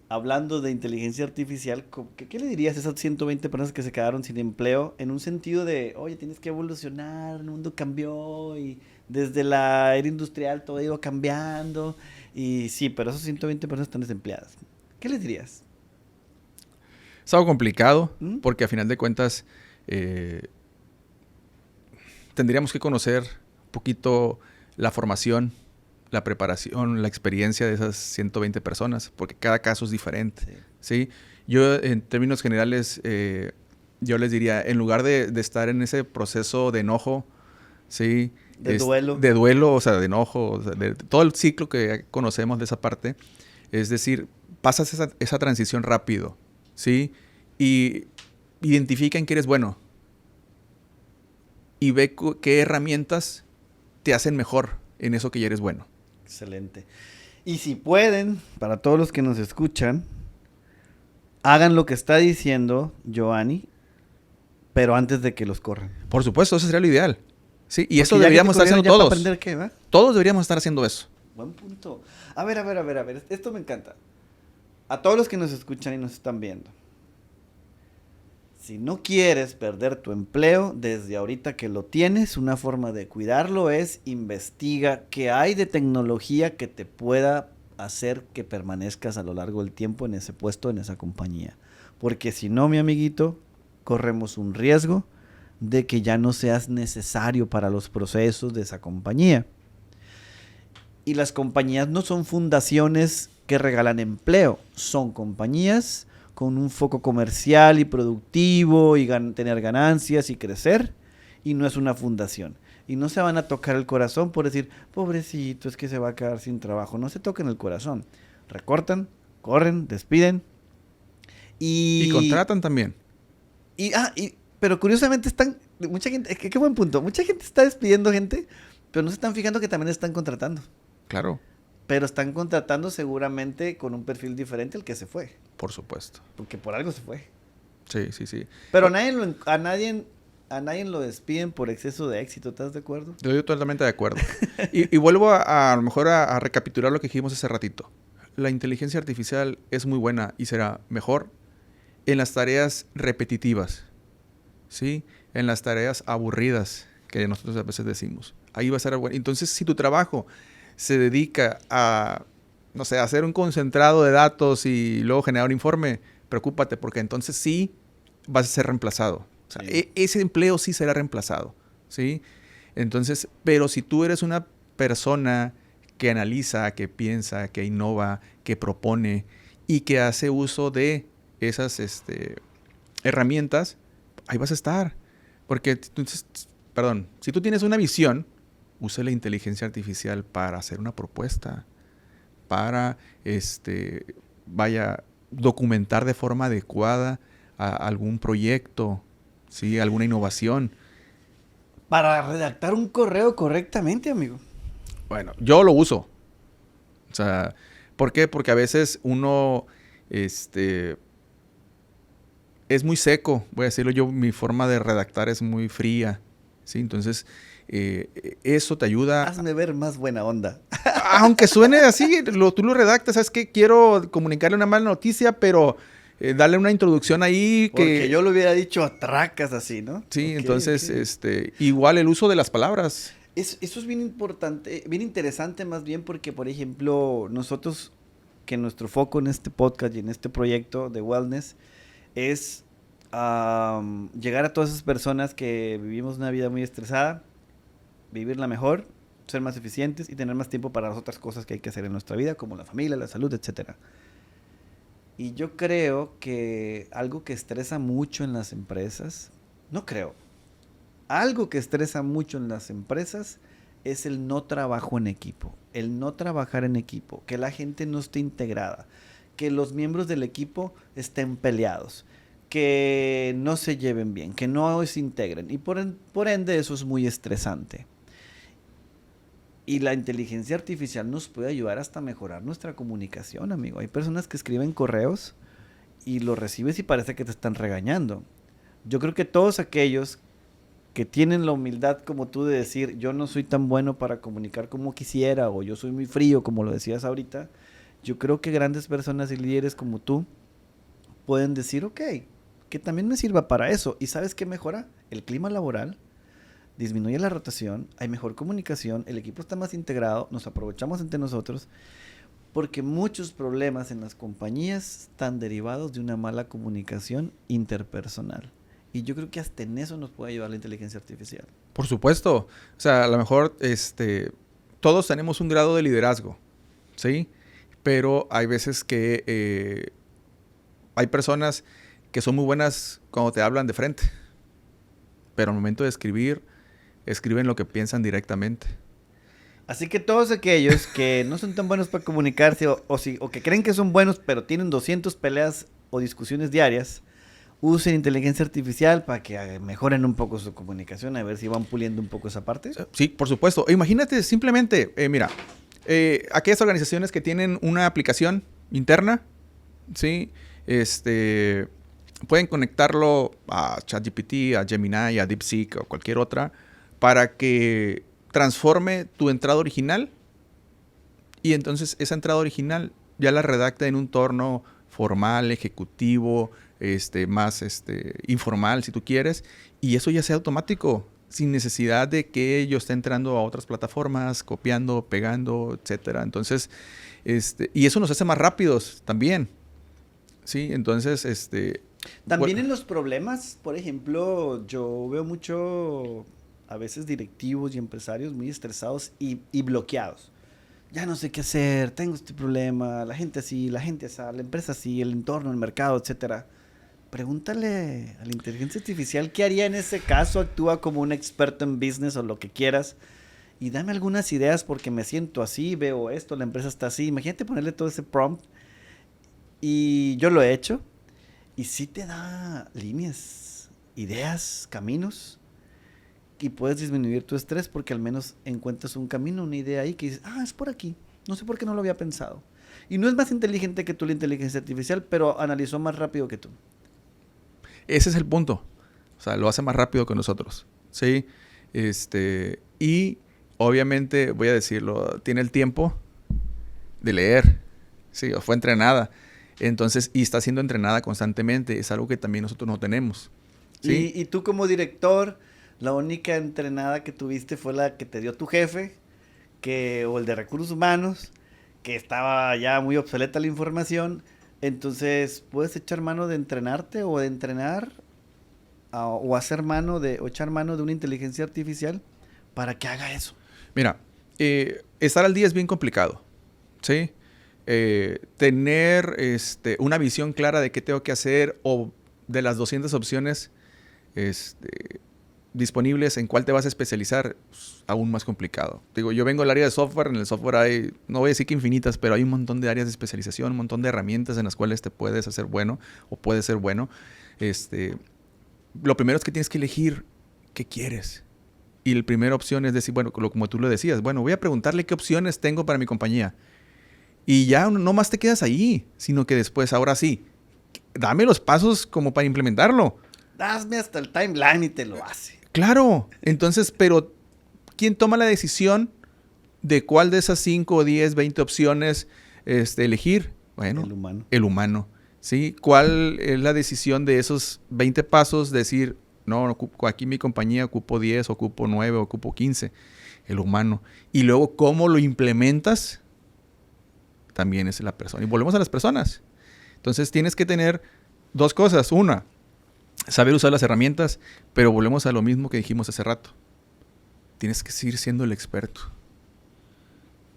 hablando de inteligencia artificial, qué le dirías a esas 120 personas que se quedaron sin empleo en un sentido de, oye, tienes que evolucionar, el mundo cambió y desde la era industrial todo ha ido cambiando y sí, pero esas 120 personas están desempleadas? ¿Qué les dirías?
Es algo complicado porque a final de cuentas tendríamos que conocer un poquito la formación, la preparación, la experiencia de esas 120 personas, porque cada caso es diferente. ¿Sí? Yo, en términos generales, yo les diría, en lugar de estar en ese proceso de enojo, ¿sí?
Duelo.
De duelo, o sea, de enojo, o sea, de todo el ciclo que conocemos de esa parte, es decir, pasas esa transición rápido, ¿sí? Y identifica en qué eres bueno y ve qué herramientas te hacen mejor en eso que ya eres bueno.
Excelente. Y si pueden, para todos los que nos escuchan, hagan lo que está diciendo Giovanni, pero antes de que los corran.
Por supuesto, eso sería lo ideal. Sí, y eso deberíamos estar haciendo todos.
¿Aprender qué, va?
Todos deberíamos estar haciendo eso.
Buen punto. A ver. Esto me encanta. A todos los que nos escuchan y nos están viendo. Si no quieres perder tu empleo desde ahorita que lo tienes, una forma de cuidarlo es investiga qué hay de tecnología que te pueda hacer que permanezcas a lo largo del tiempo en ese puesto, en esa compañía. Porque si no, mi amiguito, corremos un riesgo de que ya no seas necesario para los procesos de esa compañía. Y las compañías no son fundaciones que regalan empleo, son compañías con un foco comercial y productivo y tener ganancias y crecer, y no es una fundación. Y no se van a tocar el corazón por decir, pobrecito, es que se va a quedar sin trabajo. No se toquen el corazón. Recortan, corren, despiden.
Y contratan también.
Pero curiosamente mucha gente, qué buen punto, mucha gente está despidiendo gente, pero no se están fijando que también están contratando.
Claro.
Pero están contratando seguramente con un perfil diferente al que se fue.
Por supuesto.
Porque por algo se fue.
Sí.
Pero a nadie lo despiden por exceso de éxito, ¿estás de acuerdo?
Yo estoy totalmente de acuerdo. y vuelvo a lo mejor a recapitular lo que dijimos hace ratito. La inteligencia artificial es muy buena y será mejor en las tareas repetitivas, ¿sí? En las tareas aburridas, que nosotros a veces decimos. Ahí va a ser bueno. Entonces, si tu trabajo se dedica a, no sé, a hacer un concentrado de datos y luego generar un informe, preocúpate, porque entonces sí vas a ser reemplazado. O sea,
Sí.
ese empleo sí será reemplazado, ¿sí? Entonces, pero si tú eres una persona que analiza, que piensa, que innova, que propone y que hace uso de esas herramientas, ahí vas a estar. Porque, entonces, si tú tienes una visión, usa la inteligencia artificial para hacer una propuesta, para, documentar de forma adecuada algún proyecto, ¿sí? Alguna innovación.
Para redactar un correo correctamente, amigo.
Bueno, yo lo uso. O sea, ¿por qué? Porque a veces uno, es muy seco, voy a decirlo yo, mi forma de redactar es muy fría, ¿sí? Entonces, eso te ayuda.
Hazme ver más buena onda.
Aunque suene así, tú lo redactas, ¿sabes qué? Quiero comunicarle una mala noticia, pero darle una introducción ahí que...
Porque yo lo hubiera dicho a tracas así, ¿no?
Sí,
Okay,
entonces, igual el uso de las palabras.
Eso es bien importante, bien interesante más bien porque, por ejemplo, nosotros, que nuestro foco en este podcast y en este proyecto de wellness es llegar a todas esas personas que vivimos una vida muy estresada, vivirla mejor, ser más eficientes y tener más tiempo para las otras cosas que hay que hacer en nuestra vida, como la familia, la salud, etcétera. Y yo creo que algo que estresa mucho en las empresas, algo que estresa mucho en las empresas es el no trabajo en equipo, el no trabajar en equipo, que la gente no esté integrada, que los miembros del equipo estén peleados, que no se lleven bien, que no se integren. Y por ende eso es muy estresante. Y la inteligencia artificial nos puede ayudar hasta a mejorar nuestra comunicación, amigo. Hay personas que escriben correos y los recibes y parece que te están regañando. Yo creo que todos aquellos que tienen la humildad como tú de decir, yo no soy tan bueno para comunicar como quisiera, o yo soy muy frío, como lo decías ahorita, yo creo que grandes personas y líderes como tú pueden decir, ok, que también me sirva para eso. ¿Y sabes qué mejora? El clima laboral, disminuye la rotación, hay mejor comunicación, el equipo está más integrado, nos aprovechamos entre nosotros, porque muchos problemas en las compañías están derivados de una mala comunicación interpersonal. Y yo creo que hasta en eso nos puede ayudar la inteligencia artificial.
Por supuesto. O sea, a lo mejor todos tenemos un grado de liderazgo, ¿sí? Pero hay veces que hay personas que son muy buenas cuando te hablan de frente. Pero al momento de escribir, escriben lo que piensan directamente.
Así que todos aquellos que no son tan buenos para comunicarse o que creen que son buenos pero tienen 200 peleas o discusiones diarias, usen inteligencia artificial para que mejoren un poco su comunicación, a ver si van puliendo un poco esa parte.
Sí, por supuesto. Imagínate simplemente, mira, aquellas organizaciones que tienen una aplicación interna, ¿sí? Pueden conectarlo a ChatGPT, a Gemini, a DeepSeek o cualquier otra para que transforme tu entrada original y entonces esa entrada original ya la redacta en un tono formal, ejecutivo, más informal si tú quieres, y eso ya sea automático, sin necesidad de que yo esté entrando a otras plataformas, copiando, pegando, etcétera. Entonces, Y eso nos hace más rápidos también. Sí, entonces,
También en los problemas, por ejemplo, yo veo mucho, a veces directivos y empresarios muy estresados y bloqueados. Ya no sé qué hacer, tengo este problema, la gente así, la gente así, la empresa así, el entorno, el mercado, etcétera. Pregúntale a la inteligencia artificial qué haría en ese caso, actúa como un experto en business o lo que quieras y dame algunas ideas porque me siento así, veo esto, la empresa está así. Imagínate ponerle todo ese prompt y yo lo he hecho y sí te da líneas, ideas, caminos y puedes disminuir tu estrés porque al menos encuentras un camino, una idea ahí que dices, es por aquí, no sé por qué no lo había pensado. Y no es más inteligente que tú la inteligencia artificial, pero analizó más rápido que tú.
Ese es el punto. O sea, lo hace más rápido que nosotros. ¿Sí? Y obviamente, voy a decirlo, tiene el tiempo de leer. Sí, fue entrenada. Entonces, y está siendo entrenada constantemente. Es algo que también nosotros no tenemos. ¿Sí?
Y tú como director, la única entrenada que tuviste fue la que te dio tu jefe, o el de recursos humanos, que estaba ya muy obsoleta la información. Entonces, puedes echar mano de entrenarte o de entrenar o hacer mano o echar mano de una inteligencia artificial para que haga eso.
Mira, estar al día es bien complicado, ¿sí? Tener una visión clara de qué tengo que hacer o de las 200 opciones disponibles, en cuál te vas a especializar, pues, aún más complicado. Digo, yo vengo del área de software. En el software hay, no voy a decir que infinitas, pero hay un montón de áreas de especialización, un montón de herramientas en las cuales te puedes hacer bueno o puedes ser bueno. Lo primero es que tienes que elegir qué quieres. Y la primera opción es decir, bueno, como tú lo decías, bueno, voy a preguntarle qué opciones tengo para mi compañía. Y ya no más te quedas ahí, sino que después, ahora sí, dame los pasos como para implementarlo.
Hazme hasta el timeline y te lo hace.
Claro. Entonces, pero ¿quién toma la decisión de cuál de esas 5, 10, 20 opciones elegir? Bueno,
El humano.
El humano. ¿Sí? ¿Cuál es la decisión de esos 20 pasos? Decir, no, aquí mi compañía ocupo 10, ocupo 9, ocupo 15. El humano. Y luego, ¿cómo lo implementas? También es la persona. Y volvemos a las personas. Entonces, tienes que tener dos cosas. Una, saber usar las herramientas, pero volvemos a lo mismo que dijimos hace rato. Tienes que seguir siendo el experto.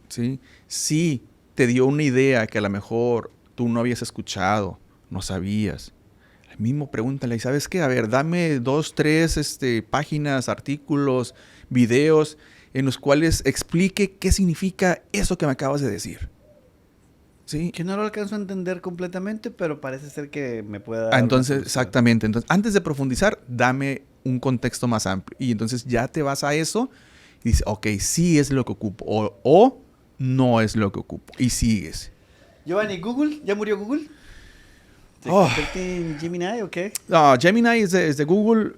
¿Sí? Sí, te dio una idea que a lo mejor tú no habías escuchado, no sabías. Mismo pregúntale, ¿y sabes qué? A ver, dame 2, 3 páginas, artículos, videos en los cuales explique qué significa eso que me acabas de decir. ¿Sí?
Que no lo alcanzo a entender completamente, pero parece ser que me pueda dar
entonces, exactamente. Entonces, antes de profundizar, dame un contexto más amplio. Y entonces ya te vas a eso y dices, ok, sí es lo que ocupo. O no es lo que ocupo. Y sigues.
Giovanni, ¿Google? ¿Ya murió Google? ¿Te en Gemini o qué?
No, Gemini es de Google.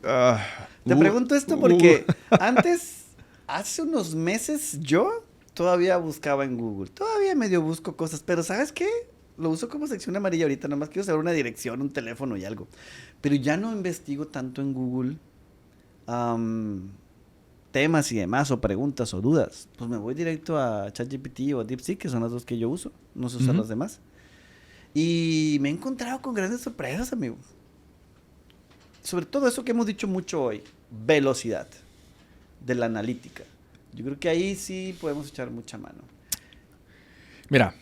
Te pregunto esto porque antes, hace unos meses, yo todavía buscaba en Google. Todavía medio busco cosas, pero ¿sabes qué? Lo uso como sección amarilla ahorita. Nomás quiero saber una dirección, un teléfono y algo. Pero ya no investigo tanto en Google temas y demás, o preguntas o dudas. Pues me voy directo a ChatGPT o a DeepSeek, que son las dos que yo uso. No sé usar las demás. Y me he encontrado con grandes sorpresas, amigo. Sobre todo eso que hemos dicho mucho hoy. Velocidad de la analítica. Yo creo que ahí sí podemos echar mucha mano.
Mira,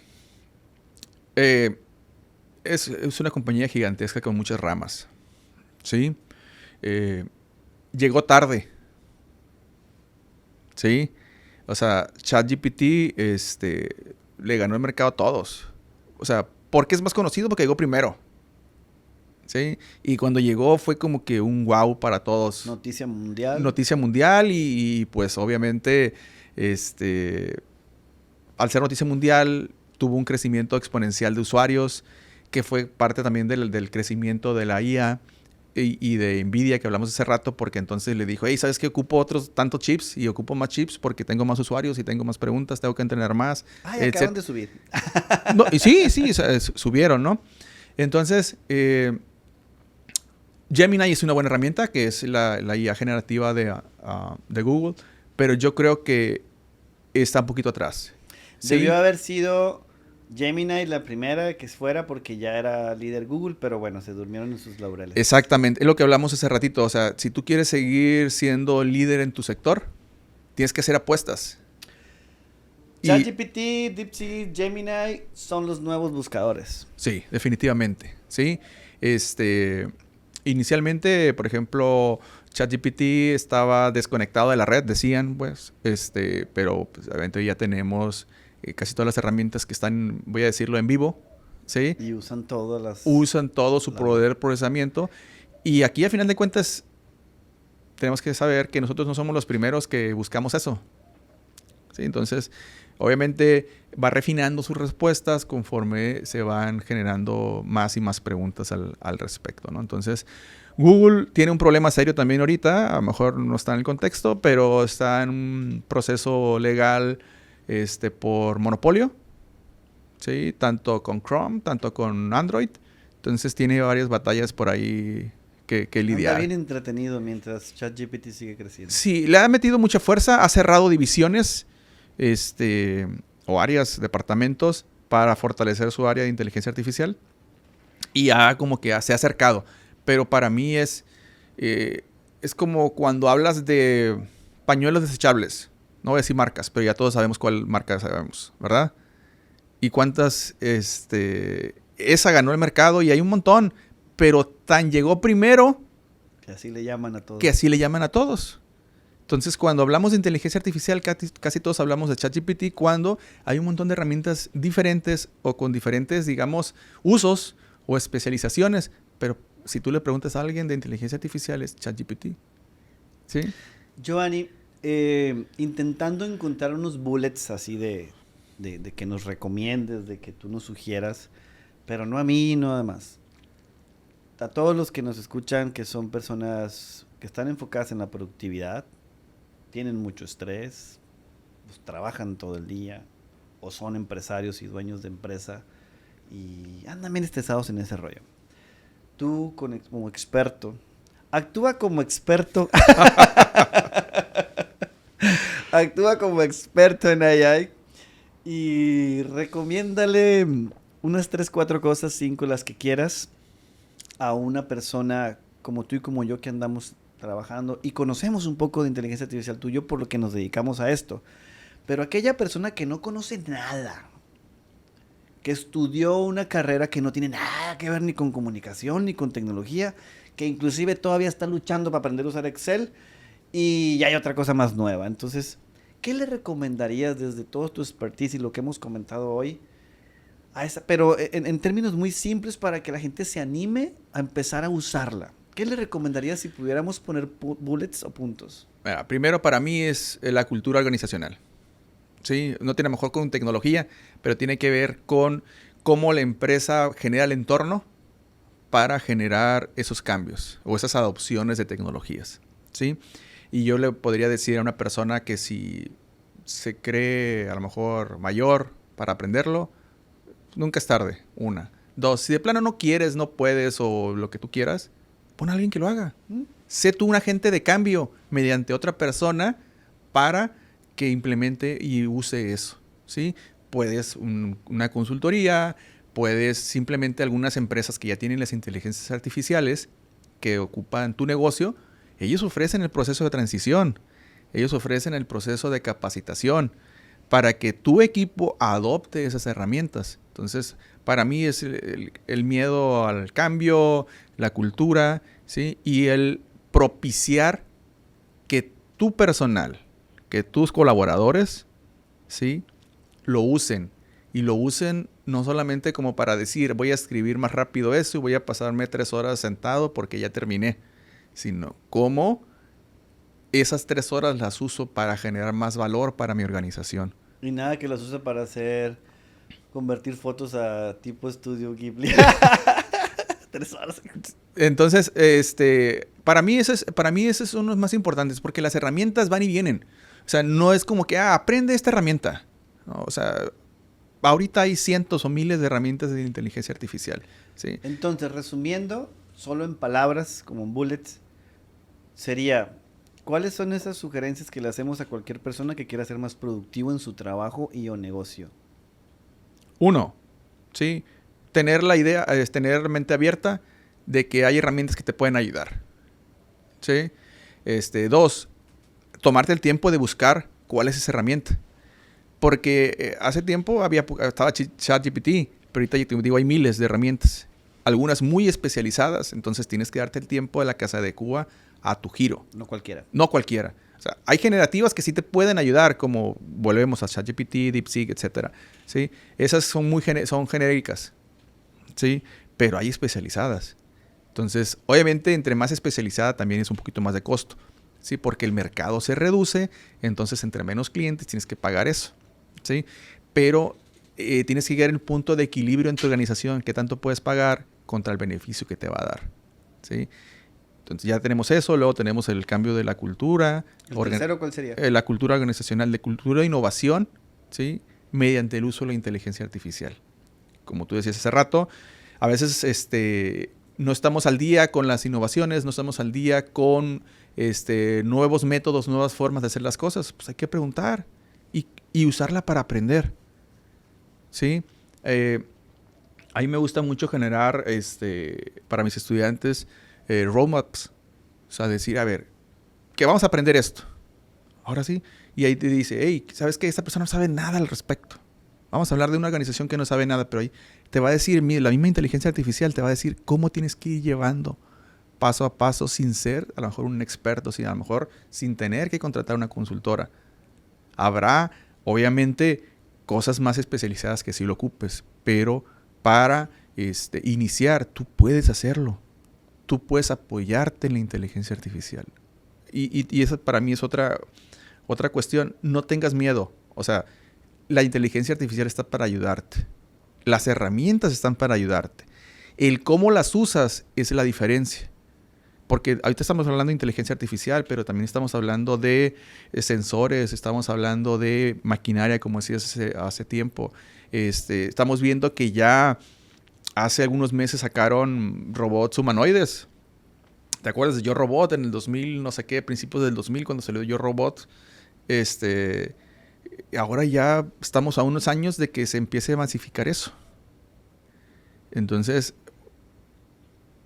es una compañía gigantesca con muchas ramas. ¿Sí? Llegó tarde. ¿Sí? O sea, ChatGPT le ganó el mercado a todos. O sea, ¿por qué es más conocido? Porque llegó primero. ¿Sí? Y cuando llegó fue como que un wow para todos.
Noticia mundial.
Noticia mundial y pues obviamente al ser noticia mundial tuvo un crecimiento exponencial de usuarios que fue parte también del crecimiento de la IA y de Nvidia que hablamos hace rato, porque entonces le dijo, hey, ¿sabes qué? Ocupo otros tantos chips y ocupo más chips porque tengo más usuarios y tengo más preguntas, tengo que entrenar más.
Ay, acaban de subir.
No, y sí, subieron, ¿no? Entonces, Gemini es una buena herramienta, que es la IA generativa de Google, pero yo creo que está un poquito atrás.
¿Sí? Debió haber sido Gemini, la primera que fuera porque ya era líder Google, pero bueno, se durmieron en sus laureles.
Exactamente, es lo que hablamos hace ratito. O sea, si tú quieres seguir siendo líder en tu sector, tienes que hacer apuestas.
ChatGPT, DeepSeek, Gemini son los nuevos buscadores.
Sí, definitivamente. Sí. Inicialmente, por ejemplo, ChatGPT estaba desconectado de la red, decían, pues, pero pues, obviamente ya tenemos casi todas las herramientas que están, voy a decirlo, en vivo, ¿sí?
Y usan todas las...
Usan todo su poder de procesamiento. Y aquí, a final de cuentas, tenemos que saber que nosotros no somos los primeros que buscamos eso. ¿Sí? Entonces, obviamente, va refinando sus respuestas conforme se van generando más y más preguntas al respecto, ¿no? Entonces, Google tiene un problema serio también ahorita, a lo mejor no está en el contexto, pero está en un proceso legal por monopolio, ¿sí? Tanto con Chrome, tanto con Android. Entonces tiene varias batallas por ahí que lidiar.
Está bien entretenido mientras ChatGPT sigue creciendo.
Sí, le ha metido mucha fuerza, ha cerrado divisiones o áreas, departamentos para fortalecer su área de inteligencia artificial y como que se ha acercado. Pero para mí es como cuando hablas de pañuelos desechables. No voy a decir marcas, pero ya todos sabemos cuál marca sabemos, ¿verdad? Y cuántas, esa ganó el mercado y hay un montón, pero tan llegó primero
que así le llaman a todos.
Que así le llaman a todos. Entonces, cuando hablamos de inteligencia artificial, casi todos hablamos de ChatGPT, cuando hay un montón de herramientas diferentes o con diferentes, digamos, usos o especializaciones. Pero si tú le preguntas a alguien de inteligencia artificial, es ChatGPT. ¿Sí?
Giovanni, intentando encontrar unos bullets así de que nos recomiendes, de que tú nos sugieras, pero no a mí, no además. A todos los que nos escuchan, que son personas que están enfocadas en la productividad, tienen mucho estrés, pues, trabajan todo el día, o son empresarios y dueños de empresa, y andan bien estresados en ese rollo. Tú, como experto, actúa como experto. Actúa como experto en AI y recomiéndale unas 3, 4 cosas, 5 las que quieras a una persona como tú y como yo que andamos trabajando y conocemos un poco de inteligencia artificial, tú y yo, por lo que nos dedicamos a esto. Pero aquella persona que no conoce nada, que estudió una carrera que no tiene nada que ver ni con comunicación ni con tecnología, que inclusive todavía está luchando para aprender a usar Excel y ya hay otra cosa más nueva. Entonces, ¿qué le recomendarías desde todo tu expertise y lo que hemos comentado hoy a esa, pero en términos muy simples para que la gente se anime a empezar a usarla? ¿Qué le recomendarías si pudiéramos poner bullets o puntos?
Primero, para mí es la cultura organizacional. Sí, no tiene a lo mejor con tecnología, pero tiene que ver con cómo la empresa genera el entorno para generar esos cambios o esas adopciones de tecnologías, ¿sí? Y yo le podría decir a una persona que si se cree a lo mejor mayor para aprenderlo, nunca es tarde, 1. 2, si de plano no quieres, no puedes o lo que tú quieras, pon a alguien que lo haga. Sé tú un agente de cambio mediante otra persona para que implemente y use eso, ¿sí? Puedes una consultoría, puedes simplemente algunas empresas que ya tienen las inteligencias artificiales que ocupan tu negocio, ellos ofrecen el proceso de transición, ellos ofrecen el proceso de capacitación para que tu equipo adopte esas herramientas. Entonces, para mí es el miedo al cambio, la cultura, ¿sí? Y el propiciar que tu personal, que tus colaboradores, ¿sí? Lo usen. Y lo usen no solamente como para decir, voy a escribir más rápido eso y voy a pasarme 3 horas sentado porque ya terminé. Sino como esas 3 horas las uso para generar más valor para mi organización.
Y nada que las use para convertir fotos a tipo estudio Ghibli. 3 horas.
Entonces, para mí esos son los más importantes porque las herramientas van y vienen. O sea, no es como que, aprende esta herramienta. No, o sea, ahorita hay cientos o miles de herramientas de inteligencia artificial. ¿Sí?
Entonces, resumiendo, solo en palabras, como en bullets, sería, ¿cuáles son esas sugerencias que le hacemos a cualquier persona que quiera ser más productivo en su trabajo y o negocio?
1, ¿sí? Tener la idea, tener mente abierta de que hay herramientas que te pueden ayudar, ¿sí? 2, tomarte el tiempo de buscar cuál es esa herramienta. Porque hace tiempo estaba ChatGPT, pero ahorita te digo, hay miles de herramientas. Algunas muy especializadas, entonces tienes que darte el tiempo de la que se adecua a tu giro.
No cualquiera.
No cualquiera. O sea, hay generativas que sí te pueden ayudar, como volvemos a ChatGPT, DeepSeek, etcétera, ¿sí? Esas son son genéricas, ¿sí? Pero hay especializadas. Entonces, obviamente, entre más especializada también es un poquito más de costo, ¿sí? Porque el mercado se reduce, entonces entre menos clientes tienes que pagar eso, ¿sí? Pero tienes que llegar al punto de equilibrio en tu organización, qué tanto puedes pagar contra el beneficio que te va a dar, ¿sí? Entonces ya tenemos eso, luego tenemos el cambio de la cultura.
¿El tercero cuál sería?
La cultura organizacional, de cultura de innovación, ¿sí? Mediante el uso de la inteligencia artificial. Como tú decías hace rato, a veces no estamos al día con las innovaciones, no estamos al día con nuevos métodos, nuevas formas de hacer las cosas. Pues hay que preguntar y usarla para aprender, ¿sí? A mí me gusta mucho generar para mis estudiantes roadmaps. O sea, decir, a ver, que vamos a aprender esto. Ahora sí. Y ahí te dice, hey, ¿sabes qué? Esta persona no sabe nada al respecto. Vamos a hablar de una organización que no sabe nada, pero ahí te va a decir, la misma inteligencia artificial te va a decir cómo tienes que ir llevando paso a paso sin ser a lo mejor un experto, a lo mejor sin tener que contratar una consultora. Habrá, obviamente, cosas más especializadas que sí lo ocupes, pero para iniciar, tú puedes hacerlo. Tú puedes apoyarte en la inteligencia artificial. Y esa para mí es otra cuestión. No tengas miedo. O sea, la inteligencia artificial está para ayudarte. Las herramientas están para ayudarte. El cómo las usas es la diferencia. Porque ahorita estamos hablando de inteligencia artificial, pero también estamos hablando de sensores, estamos hablando de maquinaria, como decías hace tiempo. Estamos viendo que ya hace algunos meses sacaron robots humanoides. ¿Te acuerdas de Yo Robot en el 2000, no sé qué, principios del 2000 cuando salió Yo Robot? Ahora ya estamos a unos años de que se empiece a masificar eso. Entonces,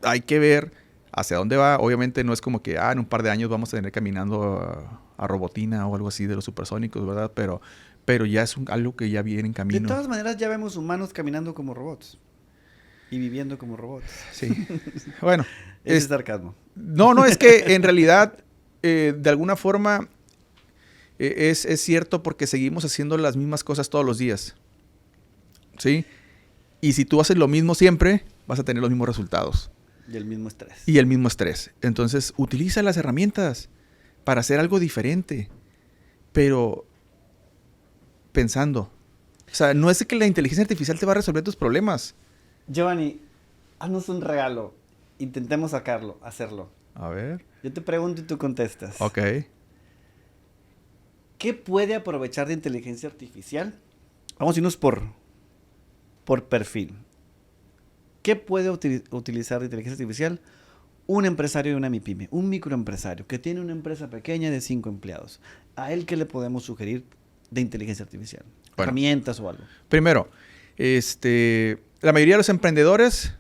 hay que ver hacia dónde va. Obviamente no es como que en un par de años vamos a tener caminando a robotina o algo así de los supersónicos, ¿verdad? Pero ya es algo que ya viene en camino.
De todas maneras, ya vemos humanos caminando como robots. Y viviendo como robots.
Sí. Bueno.
Es sarcasmo.
No, es que en realidad, de alguna forma, es cierto porque seguimos haciendo las mismas cosas todos los días. ¿Sí? Y si tú haces lo mismo siempre, vas a tener los mismos resultados.
Y el mismo estrés.
Y el mismo estrés. Entonces, utiliza las herramientas para hacer algo diferente. Pero pensando. O sea, no es que la inteligencia artificial te va a resolver tus problemas.
Giovanni, haznos un regalo. Intentemos hacerlo.
A ver.
Yo te pregunto y tú contestas.
Ok.
¿Qué puede aprovechar de inteligencia artificial? Vamos a irnos por perfil. ¿Qué puede utilizar de inteligencia artificial un empresario de una MIPYME? Un microempresario que tiene una empresa pequeña de 5 empleados. ¿A él qué le podemos sugerir de inteligencia artificial? Bueno, herramientas o algo.
Primero, la mayoría de los emprendedores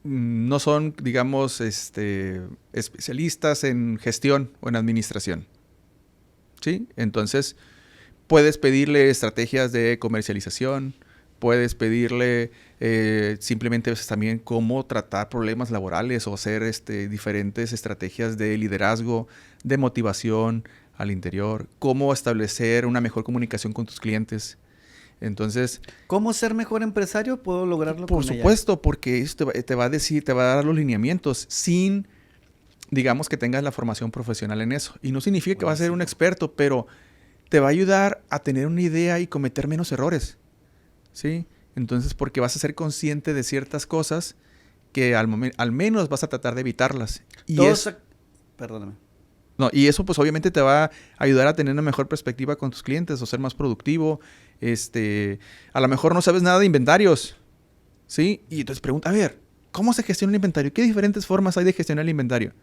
no son, digamos, especialistas en gestión o en administración. ¿Sí? Entonces, puedes pedirle estrategias de comercialización, puedes pedirle simplemente también cómo tratar problemas laborales o hacer diferentes estrategias de liderazgo, de motivación al interior, cómo establecer una mejor comunicación con tus clientes. Entonces,
¿cómo ser mejor empresario? ¿Puedo lograrlo
por supuesto, porque eso te va a decir, te va a dar los lineamientos sin, digamos, que tengas la formación profesional en eso. Y no significa que vas a ser un experto, pero te va a ayudar a tener una idea y cometer menos errores, ¿sí? Entonces, porque vas a ser consciente de ciertas cosas que al menos vas a tratar de evitarlas.
Perdóname.
No, y eso pues obviamente te va a ayudar a tener una mejor perspectiva con tus clientes o ser más productivo. A lo mejor no sabes nada de inventarios, ¿sí? Y entonces pregunta, a ver, ¿cómo se gestiona el inventario? ¿Qué diferentes formas hay de gestionar el inventario?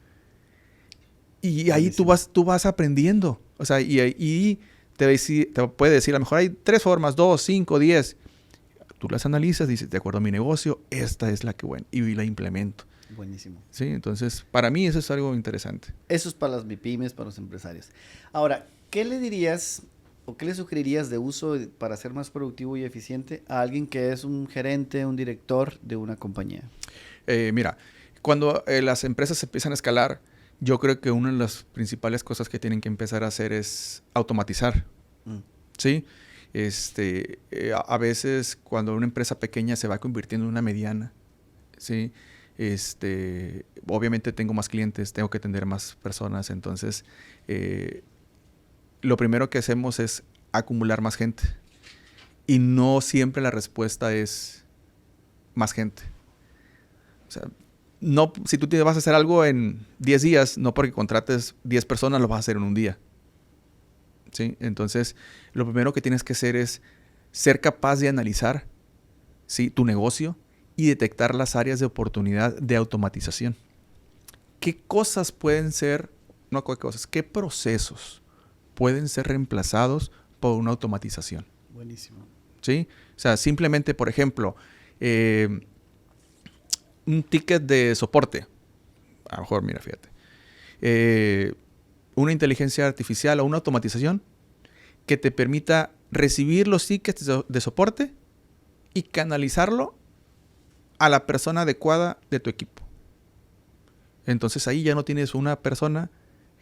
Y ahí tú vas aprendiendo. O sea, y te puede decir, a lo mejor hay 3 formas, 2, 5, 10. tú las analizas, dices, de acuerdo a mi negocio, esta es la que bueno, y la implemento.
Buenísimo.
Sí, entonces, para mí eso es algo interesante.
Eso es para las MIPYMES, para los empresarios. Ahora, ¿qué le dirías o qué le sugerirías de uso para ser más productivo y eficiente a alguien que es un gerente, un director de una compañía?
Mira, cuando las empresas empiezan a escalar, yo creo que una de las principales cosas que tienen que empezar a hacer es automatizar. ¿Sí? A veces cuando una empresa pequeña se va convirtiendo en una mediana, ¿sí? Obviamente tengo más clientes, tengo que atender más personas, entonces lo primero que hacemos es acumular más gente. Y no siempre la respuesta es más gente. O sea, no, si tú te vas a hacer algo en 10 días, no porque contrates 10 personas lo vas a hacer en un día. ¿Sí? Entonces, lo primero que tienes que hacer es ser capaz de analizar, ¿sí?, tu negocio y detectar las áreas de oportunidad de automatización. ¿Qué cosas pueden ser, no qué cosas, qué procesos pueden ser reemplazados por una automatización?
Buenísimo.
¿Sí? O sea, simplemente, por ejemplo, un ticket de soporte. A lo mejor, mira, fíjate. Una inteligencia artificial o una automatización que te permita recibir los tickets de soporte y canalizarlo a la persona adecuada de tu equipo. Entonces ahí ya no tienes una persona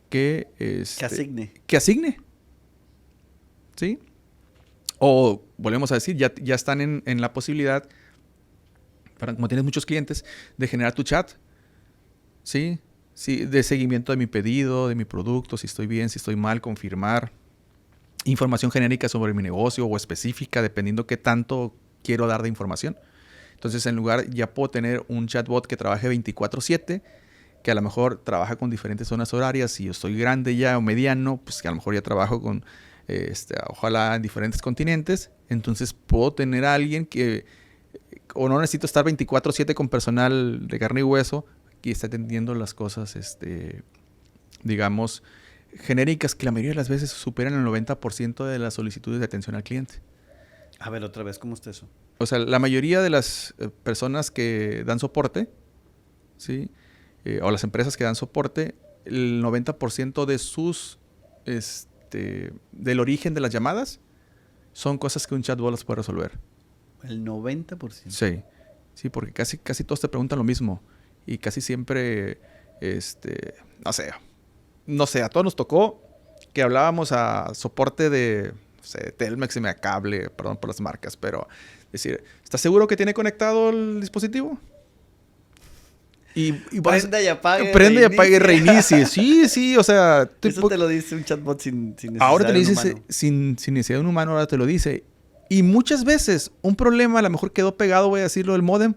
que asigne. ¿Sí? O volvemos a decir, ya están en la posibilidad, como tienes muchos clientes, de generar tu chat. ¿Sí? Sí, de seguimiento de mi pedido, de mi producto, si estoy bien, si estoy mal, confirmar. Información genérica sobre mi negocio o específica, dependiendo qué tanto quiero dar de información. Entonces, en lugar, ya puedo tener un chatbot que trabaje 24/7, que a lo mejor trabaja con diferentes zonas horarias. Si yo estoy grande ya o mediano, pues que a lo mejor ya trabajo con, ojalá en diferentes continentes. Entonces, puedo tener a alguien que, o no necesito estar 24/7 con personal de carne y hueso, que está atendiendo las cosas, digamos, genéricas, que la mayoría de las veces superan el 90% de las solicitudes de atención al cliente.
A ver, otra vez, ¿cómo está eso?
O sea, la mayoría de las personas que dan soporte, ¿sí? O las empresas que dan soporte, el 90% de sus, del origen de las llamadas, son cosas que un chatbot las puede resolver.
¿El 90%?
Sí. Sí, porque casi todos te preguntan lo mismo. Y casi siempre, no sé, a todos nos tocó que hablábamos a soporte de, no sé, Telmex, Cable, perdón por las marcas, pero decir, ¿estás seguro que tiene conectado el dispositivo? Y
prenda y apague.
Prende y apague, reinicie. Sí, o sea...
Eso te lo dice un chatbot sin necesidad
ahora te lo dice
de un humano.
sin necesidad de un humano, ahora te lo dice. Y muchas veces un problema a lo mejor quedó pegado, voy a decirlo, del módem.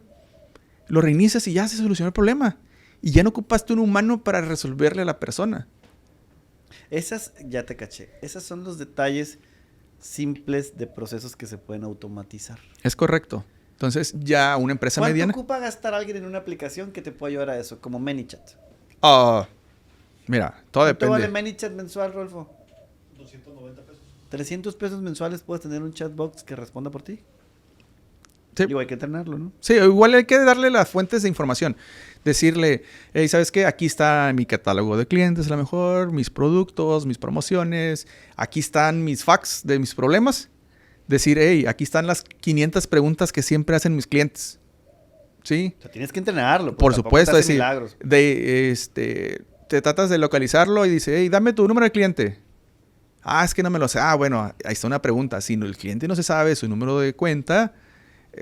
Lo reinicias y ya se solucionó el problema. Y ya no ocupaste un humano para resolverle a la persona.
Esas, ya te caché. Esos son los detalles simples de procesos que se pueden automatizar.
Es correcto. Entonces, ya una empresa mediana...
¿Cuánto ocupa gastar alguien en una aplicación que te pueda ayudar a eso? Como ManyChat.
Mira, todo depende.
¿Cuánto vale ManyChat mensual, Rolfo? 290 pesos. 300 pesos mensuales puedes tener un chatbot que responda por ti.
Sí.
Digo, hay que entrenarlo, ¿no?
Sí, igual hay que darle las fuentes de información. Decirle, hey, ¿sabes qué? Aquí está mi catálogo de clientes, a lo mejor, mis productos, mis promociones. Aquí están mis facts de mis problemas. Decir, hey, aquí están las 500 preguntas que siempre hacen mis clientes. ¿Sí?
O sea, tienes que entrenarlo.
Por supuesto. Decir,
milagros.
Te tratas de localizarlo y dice, hey, dame tu número de cliente. Es que no me lo sé. Bueno, ahí está una pregunta. Si el cliente no se sabe su número de cuenta...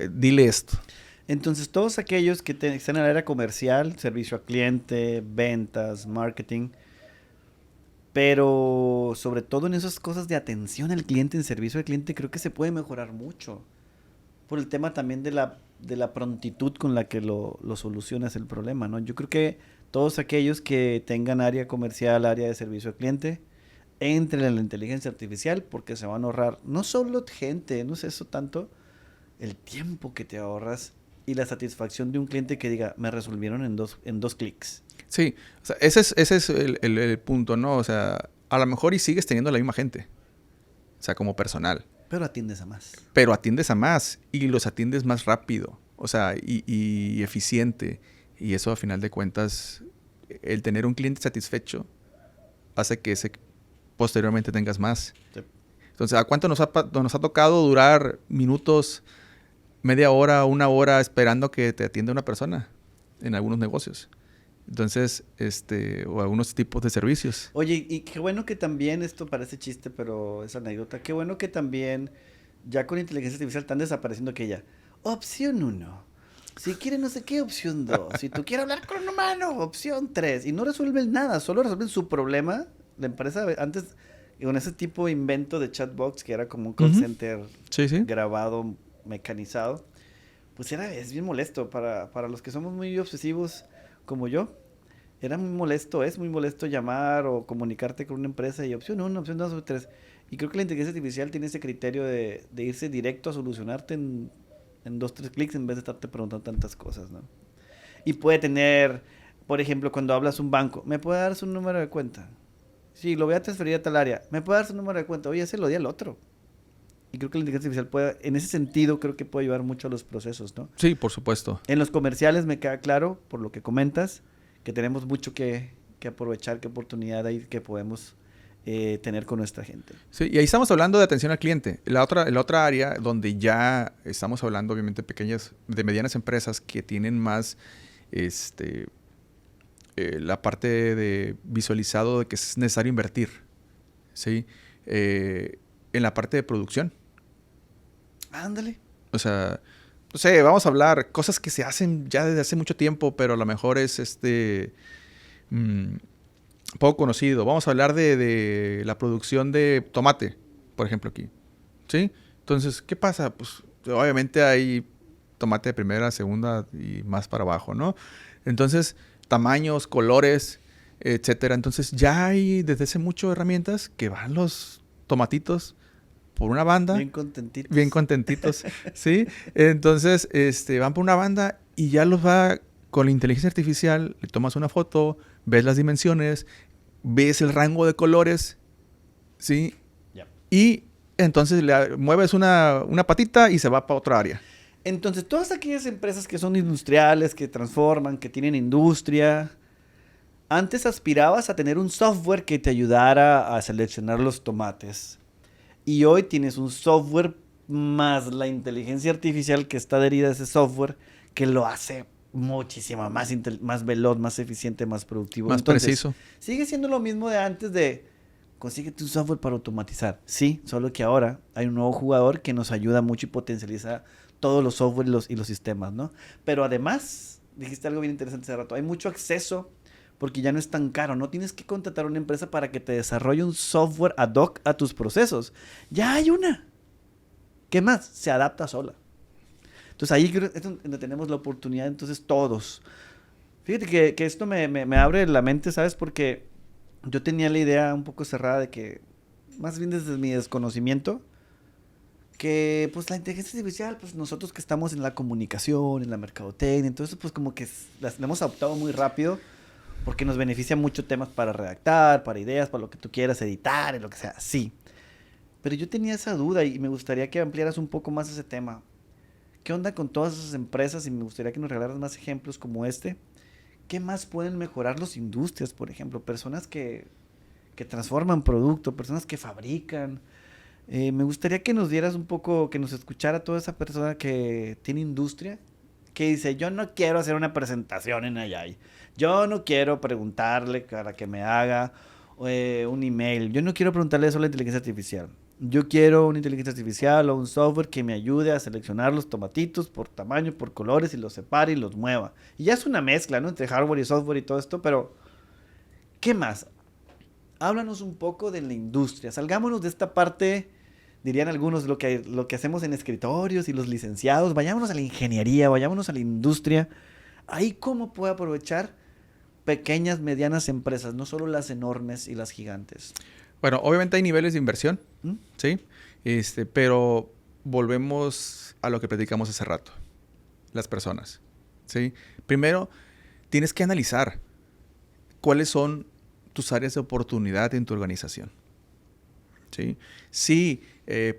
dile esto.
Entonces, todos aquellos que están en el área comercial, servicio a cliente, ventas, marketing, pero sobre todo en esas cosas de atención al cliente, en servicio al cliente, creo que se puede mejorar mucho. Por el tema también de la prontitud con la que lo solucionas el problema, ¿no? Yo creo que todos aquellos que tengan área comercial, área de servicio al cliente, entren en la inteligencia artificial porque se van a ahorrar no solo gente, no sé eso tanto, el tiempo que te ahorras y la satisfacción de un cliente que diga, me resolvieron en dos clics.
Sí, o sea, ese es el punto, ¿no? O sea, a lo mejor y sigues teniendo la misma gente, o sea, como personal,
Pero atiendes a más.
Pero atiendes a más y los atiendes más rápido, o sea, y eficiente. Y eso, a final de cuentas, el tener un cliente satisfecho hace que posteriormente tengas más. Sí. Entonces, ¿a cuánto nos ha tocado durar minutos, media hora, una hora esperando que te atienda una persona en algunos negocios? Entonces, o algunos tipos de servicios.
Oye, y qué bueno que también, esto parece chiste, pero es anécdota, qué bueno que también ya con inteligencia artificial están desapareciendo aquella. Opción 1. Si quiere no sé qué, opción 2. Si tú quieres hablar con un humano, opción 3. Y no resuelven nada, solo resuelven su problema. La empresa antes, con ese tipo de invento de chatbox, que era como un call center grabado, mecanizado, pues es bien molesto para los que somos muy obsesivos como yo. Era muy molesto, es muy molesto llamar o comunicarte con una empresa y opción 1, opción 2, opción 3. Y creo que la inteligencia artificial tiene ese criterio de irse directo a solucionarte en 2, 3 clics en vez de estarte preguntando tantas cosas, ¿no? Y puede tener, por ejemplo, cuando hablas un banco, ¿me puede dar su número de cuenta? Sí, lo voy a transferir a tal área. ¿Me puede dar su número de cuenta? Oye, se lo di al otro. Y creo que la inteligencia artificial puede, en ese sentido, creo que puede ayudar mucho a los procesos, ¿no?
Sí, por supuesto.
En los comerciales me queda claro, por lo que comentas, que tenemos mucho que aprovechar, qué oportunidad hay que podemos tener con nuestra gente.
Sí, y ahí estamos hablando de atención al cliente. La otra área donde ya estamos hablando, obviamente, de medianas empresas que tienen más la parte de visualizado de que es necesario invertir, ¿sí? En la parte de producción.
Ándale.
O sea, no sé, vamos a hablar cosas que se hacen ya desde hace mucho tiempo, pero a lo mejor es poco conocido. Vamos a hablar de la producción de tomate, por ejemplo, aquí, ¿sí? Entonces, ¿qué pasa? Pues obviamente hay tomate de primera, segunda y más para abajo, ¿no? Entonces, tamaños, colores, etcétera. Entonces, ya hay desde hace mucho herramientas que van los tomatitos por una banda.
Bien contentitos.
Bien contentitos, ¿sí? Entonces, van por una banda y ya los va con la inteligencia artificial, le tomas una foto, ves las dimensiones, ves el rango de colores, ¿sí?
Yep.
Y entonces le mueves una patita y se va para otra área.
Entonces, todas aquellas empresas que son industriales, que transforman, que tienen industria, antes aspirabas a tener un software que te ayudara a seleccionar los tomates. Y hoy tienes un software más la inteligencia artificial que está adherida a ese software que lo hace muchísimo más veloz, más eficiente, más productivo.
Más
entonces,
preciso.
Sigue siendo lo mismo de antes de consíguete un software para automatizar. Sí, solo que ahora hay un nuevo jugador que nos ayuda mucho y potencializa todos los software y los sistemas, ¿no? Pero además, dijiste algo bien interesante hace rato, hay mucho acceso porque ya no es tan caro. No tienes que contratar a una empresa para que te desarrolle un software ad hoc a tus procesos. Ya hay una. ¿Qué más? Se adapta sola. Entonces ahí es donde tenemos la oportunidad, entonces todos. Fíjate que esto me abre la mente, ¿sabes? Porque yo tenía la idea un poco cerrada de que, más bien desde mi desconocimiento, que pues la inteligencia artificial, pues nosotros que estamos en la comunicación, en la mercadotecnia, entonces pues como que la hemos adoptado muy rápido porque nos beneficia mucho temas para redactar, para ideas, para lo que tú quieras editar, lo que sea, sí. Pero yo tenía esa duda y me gustaría que ampliaras un poco más ese tema. ¿Qué onda con todas esas empresas? Y me gustaría que nos regalaras más ejemplos como este. ¿Qué más pueden mejorar las industrias, por ejemplo? Personas que transforman producto, personas que fabrican. Me gustaría que nos dieras un poco, que nos escuchara toda esa persona que tiene industria, que dice, yo no quiero hacer una presentación en AI. Yo no quiero preguntarle para que me haga un email. Yo no quiero preguntarle eso a la inteligencia artificial. Yo quiero una inteligencia artificial o un software que me ayude a seleccionar los tomatitos por tamaño, por colores y los separe y los mueva. Y ya es una mezcla, ¿no? Entre hardware y software y todo esto, pero ¿qué más? Háblanos un poco de la industria. Salgámonos de esta parte, dirían algunos, lo que hacemos en escritorios y los licenciados. Vayámonos a la ingeniería, vayámonos a la industria. Ahí cómo puedo aprovechar pequeñas, medianas empresas, no solo las enormes y las gigantes.
Bueno, obviamente hay niveles de inversión, ¿sí? Pero volvemos a lo que platicamos hace rato. Las personas, ¿sí? Primero, tienes que analizar cuáles son tus áreas de oportunidad en tu organización. ¿sí? Si,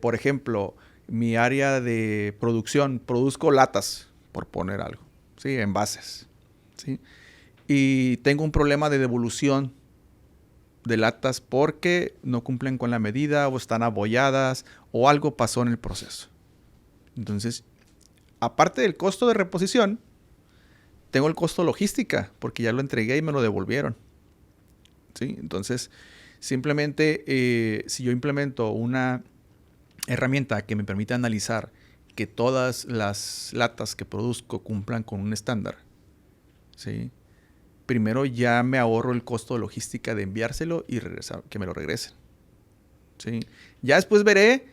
por ejemplo, mi área de producción, produzco latas, por poner algo, ¿sí? Envases, ¿sí? Y tengo un problema de devolución de latas porque no cumplen con la medida o están abolladas o algo pasó en el proceso. Entonces, aparte del costo de reposición, tengo el costo logística porque ya lo entregué y me lo devolvieron, ¿sí? Entonces, simplemente si yo implemento una herramienta que me permite analizar que todas las latas que produzco cumplan con un estándar, ¿sí? Primero ya me ahorro el costo de logística de enviárselo y que me lo regresen, ¿sí? Ya después veré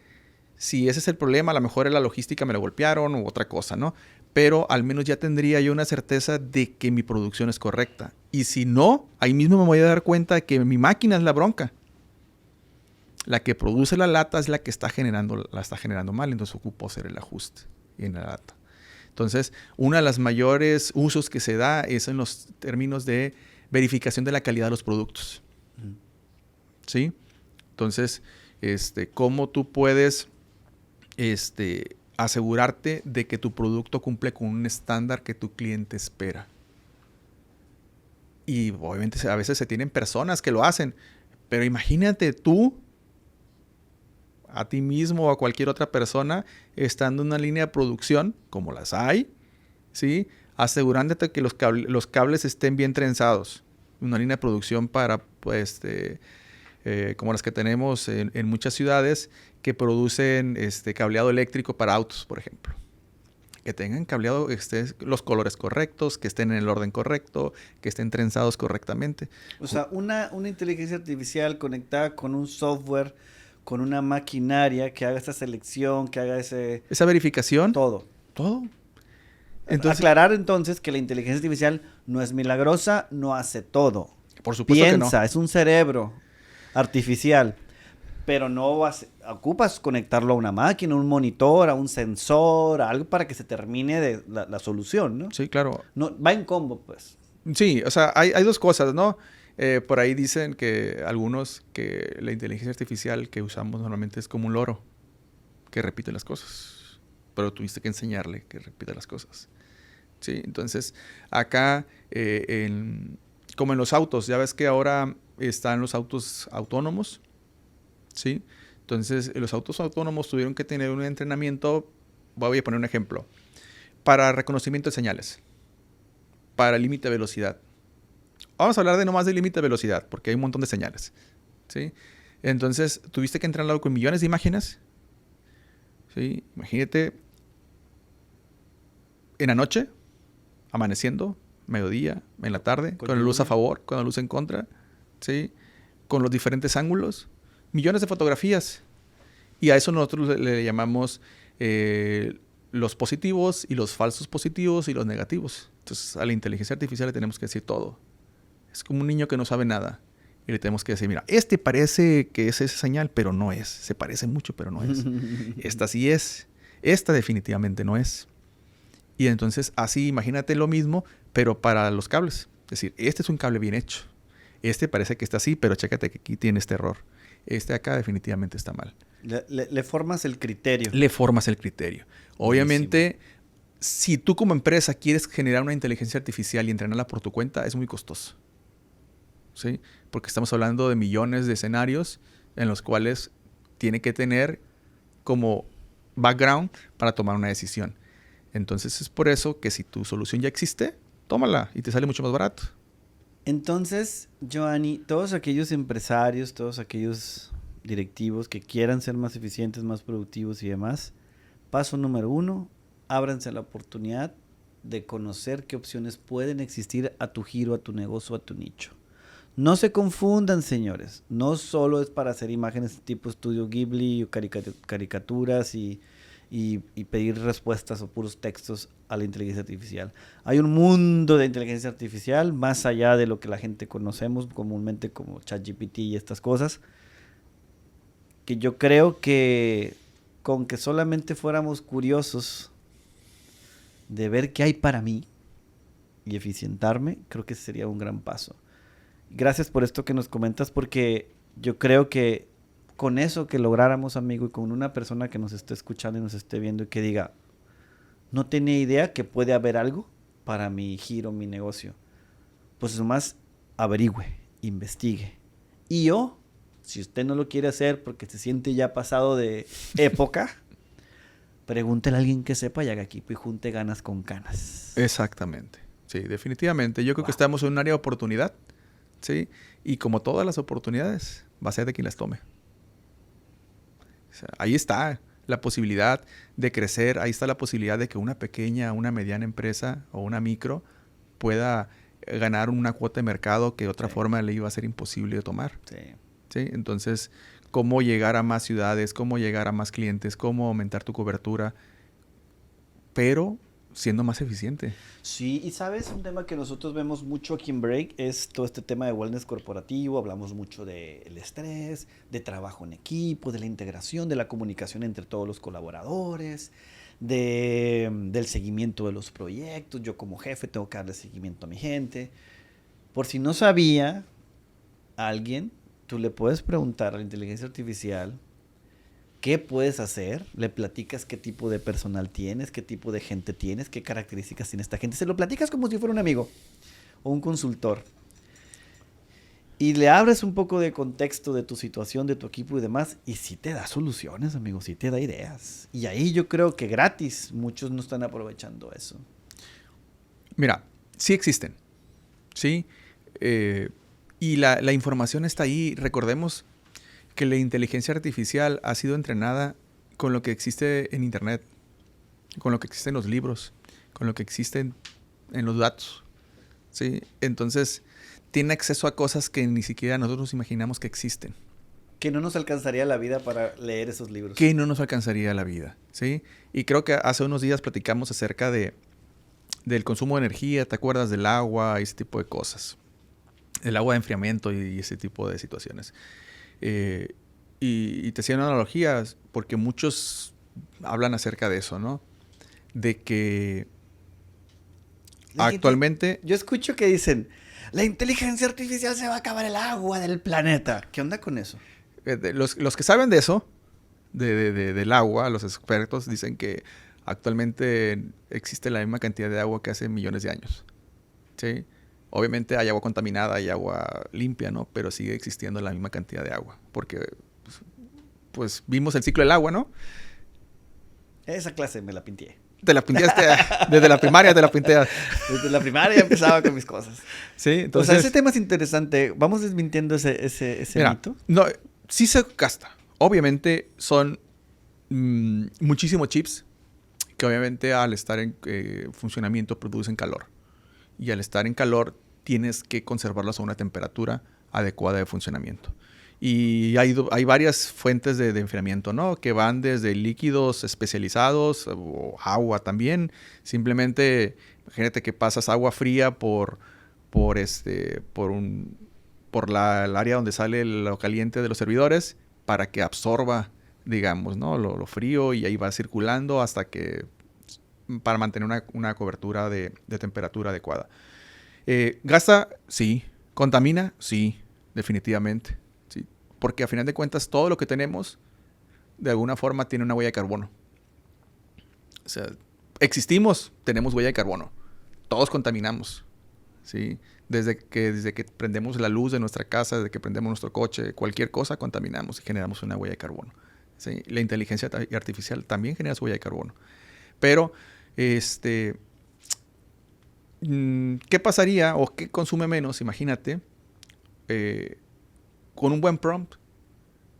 si ese es el problema. A lo mejor en la logística me lo golpearon u otra cosa, ¿no? Pero al menos ya tendría yo una certeza de que mi producción es correcta. Y si no, ahí mismo me voy a dar cuenta de que mi máquina es la bronca. La que produce la lata es la que está generando mal, entonces ocupo hacer el ajuste en la lata. Entonces, uno de los mayores usos que se da es en los términos de verificación de la calidad de los productos. ¿Sí? Entonces, ¿cómo tú puedes asegurarte de que tu producto cumple con un estándar que tu cliente espera? Y obviamente a veces se tienen personas que lo hacen, pero imagínate tú, a ti mismo o a cualquier otra persona, estando en una línea de producción, como las hay, ¿sí? Asegurándote que los cables estén bien trenzados. Una línea de producción para, pues, como las que tenemos en muchas ciudades, que producen cableado eléctrico para autos, por ejemplo. Que tengan cableado, los colores correctos, que estén en el orden correcto, que estén trenzados correctamente.
O sea, una inteligencia artificial conectada con un software, con una maquinaria que haga esa selección, que haga
esa verificación.
Todo. Entonces, aclarar entonces que la inteligencia artificial no es milagrosa, no hace todo.
Por supuesto que no.
Piensa, es un cerebro artificial, pero no ocupas conectarlo a una máquina, a un monitor, a un sensor, a algo para que se termine de la solución, ¿no?
Sí, claro.
No, va en combo, pues.
Sí, o sea, hay dos cosas, ¿no? Por ahí dicen que algunos que la inteligencia artificial que usamos normalmente es como un loro que repite las cosas, pero tuviste que enseñarle que repita las cosas. Sí, entonces acá, como en los autos, ya ves que ahora están los autos autónomos, ¿sí? Entonces los autos autónomos tuvieron que tener un entrenamiento, voy a poner un ejemplo, para reconocimiento de señales, para límite de velocidad. Vamos a hablar de nomás del límite de velocidad, porque hay un montón de señales, ¿sí? Entonces, tuviste que entrenarlo con millones de imágenes, ¿sí? Imagínate en la noche, amaneciendo, mediodía, en la tarde, con la luz a favor, con la luz en contra, ¿sí? Con los diferentes ángulos, millones de fotografías. Y a eso nosotros le llamamos los positivos y los falsos positivos y los negativos. Entonces, a la inteligencia artificial le tenemos que decir todo. Es como un niño que no sabe nada. Y le tenemos que decir, mira, parece que es esa señal, pero no es. Se parece mucho, pero no es. Esta sí es. Esta definitivamente no es. Y entonces, así, imagínate lo mismo, pero para los cables. Es decir, este es un cable bien hecho. Parece que está así, pero chécate que aquí tiene este error. Acá definitivamente está mal.
Le formas el criterio.
Le formas el criterio. Obviamente, si tú como empresa quieres generar una inteligencia artificial y entrenarla por tu cuenta, es muy costoso. ¿Sí? Porque estamos hablando de millones de escenarios en los cuales tiene que tener como background para tomar una decisión. Entonces es por eso que si tu solución ya existe, tómala y te sale mucho más barato.
Entonces, Giovanni, todos aquellos empresarios, todos aquellos directivos que quieran ser más eficientes, más productivos y demás, paso número 1, ábranse la oportunidad de conocer qué opciones pueden existir a tu giro, a tu negocio, a tu nicho. No se confundan, señores. No solo es para hacer imágenes tipo estudio Ghibli o caricaturas y pedir respuestas o puros textos a la inteligencia artificial. Hay un mundo de inteligencia artificial más allá de lo que la gente conocemos comúnmente como ChatGPT y estas cosas, que yo creo que con que solamente fuéramos curiosos de ver qué hay para mí y eficientarme, creo que sería un gran paso. Gracias por esto que nos comentas, porque yo creo que con eso que lográramos, amigo, y con una persona que nos esté escuchando y nos esté viendo y que diga, no tenía idea que puede haber algo para mi giro, mi negocio. Pues nomás averigüe, investigue. Y yo, si usted no lo quiere hacer porque se siente ya pasado de época, pregúntele a alguien que sepa y haga equipo y junte ganas con canas.
Exactamente. Sí, definitivamente. Yo creo que estamos en un área de oportunidad, ¿sí? Y como todas las oportunidades, va a ser de quien las tome. O sea, ahí está la posibilidad de crecer, ahí está la posibilidad de que una pequeña, una mediana empresa o una micro pueda ganar una cuota de mercado que de otra forma le iba a ser imposible de tomar.
Sí.
¿Sí? Entonces, cómo llegar a más ciudades, cómo llegar a más clientes, cómo aumentar tu cobertura, pero siendo más eficiente.
Sí, y sabes, un tema que nosotros vemos mucho aquí en Break es todo este tema de wellness corporativo. Hablamos mucho del estrés, de trabajo en equipo, de la integración, de la comunicación entre todos los colaboradores, del seguimiento de los proyectos. Yo como jefe tengo que darle seguimiento a mi gente. Por si no sabía alguien, tú le puedes preguntar a la inteligencia artificial qué puedes hacer, le platicas qué tipo de personal tienes, qué tipo de gente tienes, qué características tiene esta gente. Se lo platicas como si fuera un amigo o un consultor. Y le abres un poco de contexto de tu situación, de tu equipo y demás. Y sí te da soluciones, amigo, sí te da ideas. Y ahí yo creo que gratis muchos no están aprovechando eso.
Mira, sí existen, ¿sí? Y la información está ahí. Recordemos que la inteligencia artificial ha sido entrenada con lo que existe en Internet, con lo que existe en los libros, con lo que existe en los datos, ¿sí? Entonces, tiene acceso a cosas que ni siquiera nosotros imaginamos que existen.
Que no nos alcanzaría la vida para leer esos libros.
Que no nos alcanzaría la vida, ¿sí? Y creo que hace unos días platicamos acerca del consumo de energía, ¿te acuerdas? Del agua y ese tipo de cosas. El agua de enfriamiento y ese tipo de situaciones. Y te hacía una analogía porque muchos hablan acerca de eso, ¿no? De que actualmente...
Yo escucho que dicen, la inteligencia artificial se va a acabar el agua del planeta. ¿Qué onda con eso?
Los que saben de eso, del agua, los expertos dicen que actualmente existe la misma cantidad de agua que hace millones de años, ¿sí? Obviamente hay agua contaminada, hay agua limpia, ¿no? Pero sigue existiendo la misma cantidad de agua. Porque, pues vimos el ciclo del agua, ¿no?
Esa clase me la pinté.
Te la pintaste desde la primaria, te la pinté.
Desde la primaria ya empezaba con mis cosas.
Sí, entonces...
O sea, ese tema es interesante. ¿Vamos desmintiendo ese
mira,
mito?
No, sí se gasta. Obviamente son muchísimos chips que obviamente al estar en funcionamiento producen calor. Y al estar en calor tienes que conservarlos a una temperatura adecuada de funcionamiento. Y hay varias fuentes de enfriamiento, ¿no? Que van desde líquidos especializados o agua también. Simplemente, imagínate que pasas agua fría por el área donde sale lo caliente de los servidores para que absorba, digamos, ¿no? Lo frío y ahí va circulando hasta que... para mantener una cobertura de temperatura adecuada. ¿Gasta? Sí. ¿Contamina? Sí, definitivamente. ¿Sí? Porque a final de cuentas todo lo que tenemos de alguna forma tiene una huella de carbono. O sea, existimos, tenemos huella de carbono. Todos contaminamos, ¿sí? Desde que prendemos la luz de nuestra casa, desde que prendemos nuestro coche, cualquier cosa contaminamos y generamos una huella de carbono, ¿sí? La inteligencia artificial también genera su huella de carbono. Pero ¿qué pasaría o qué consume menos? Imagínate, con un buen prompt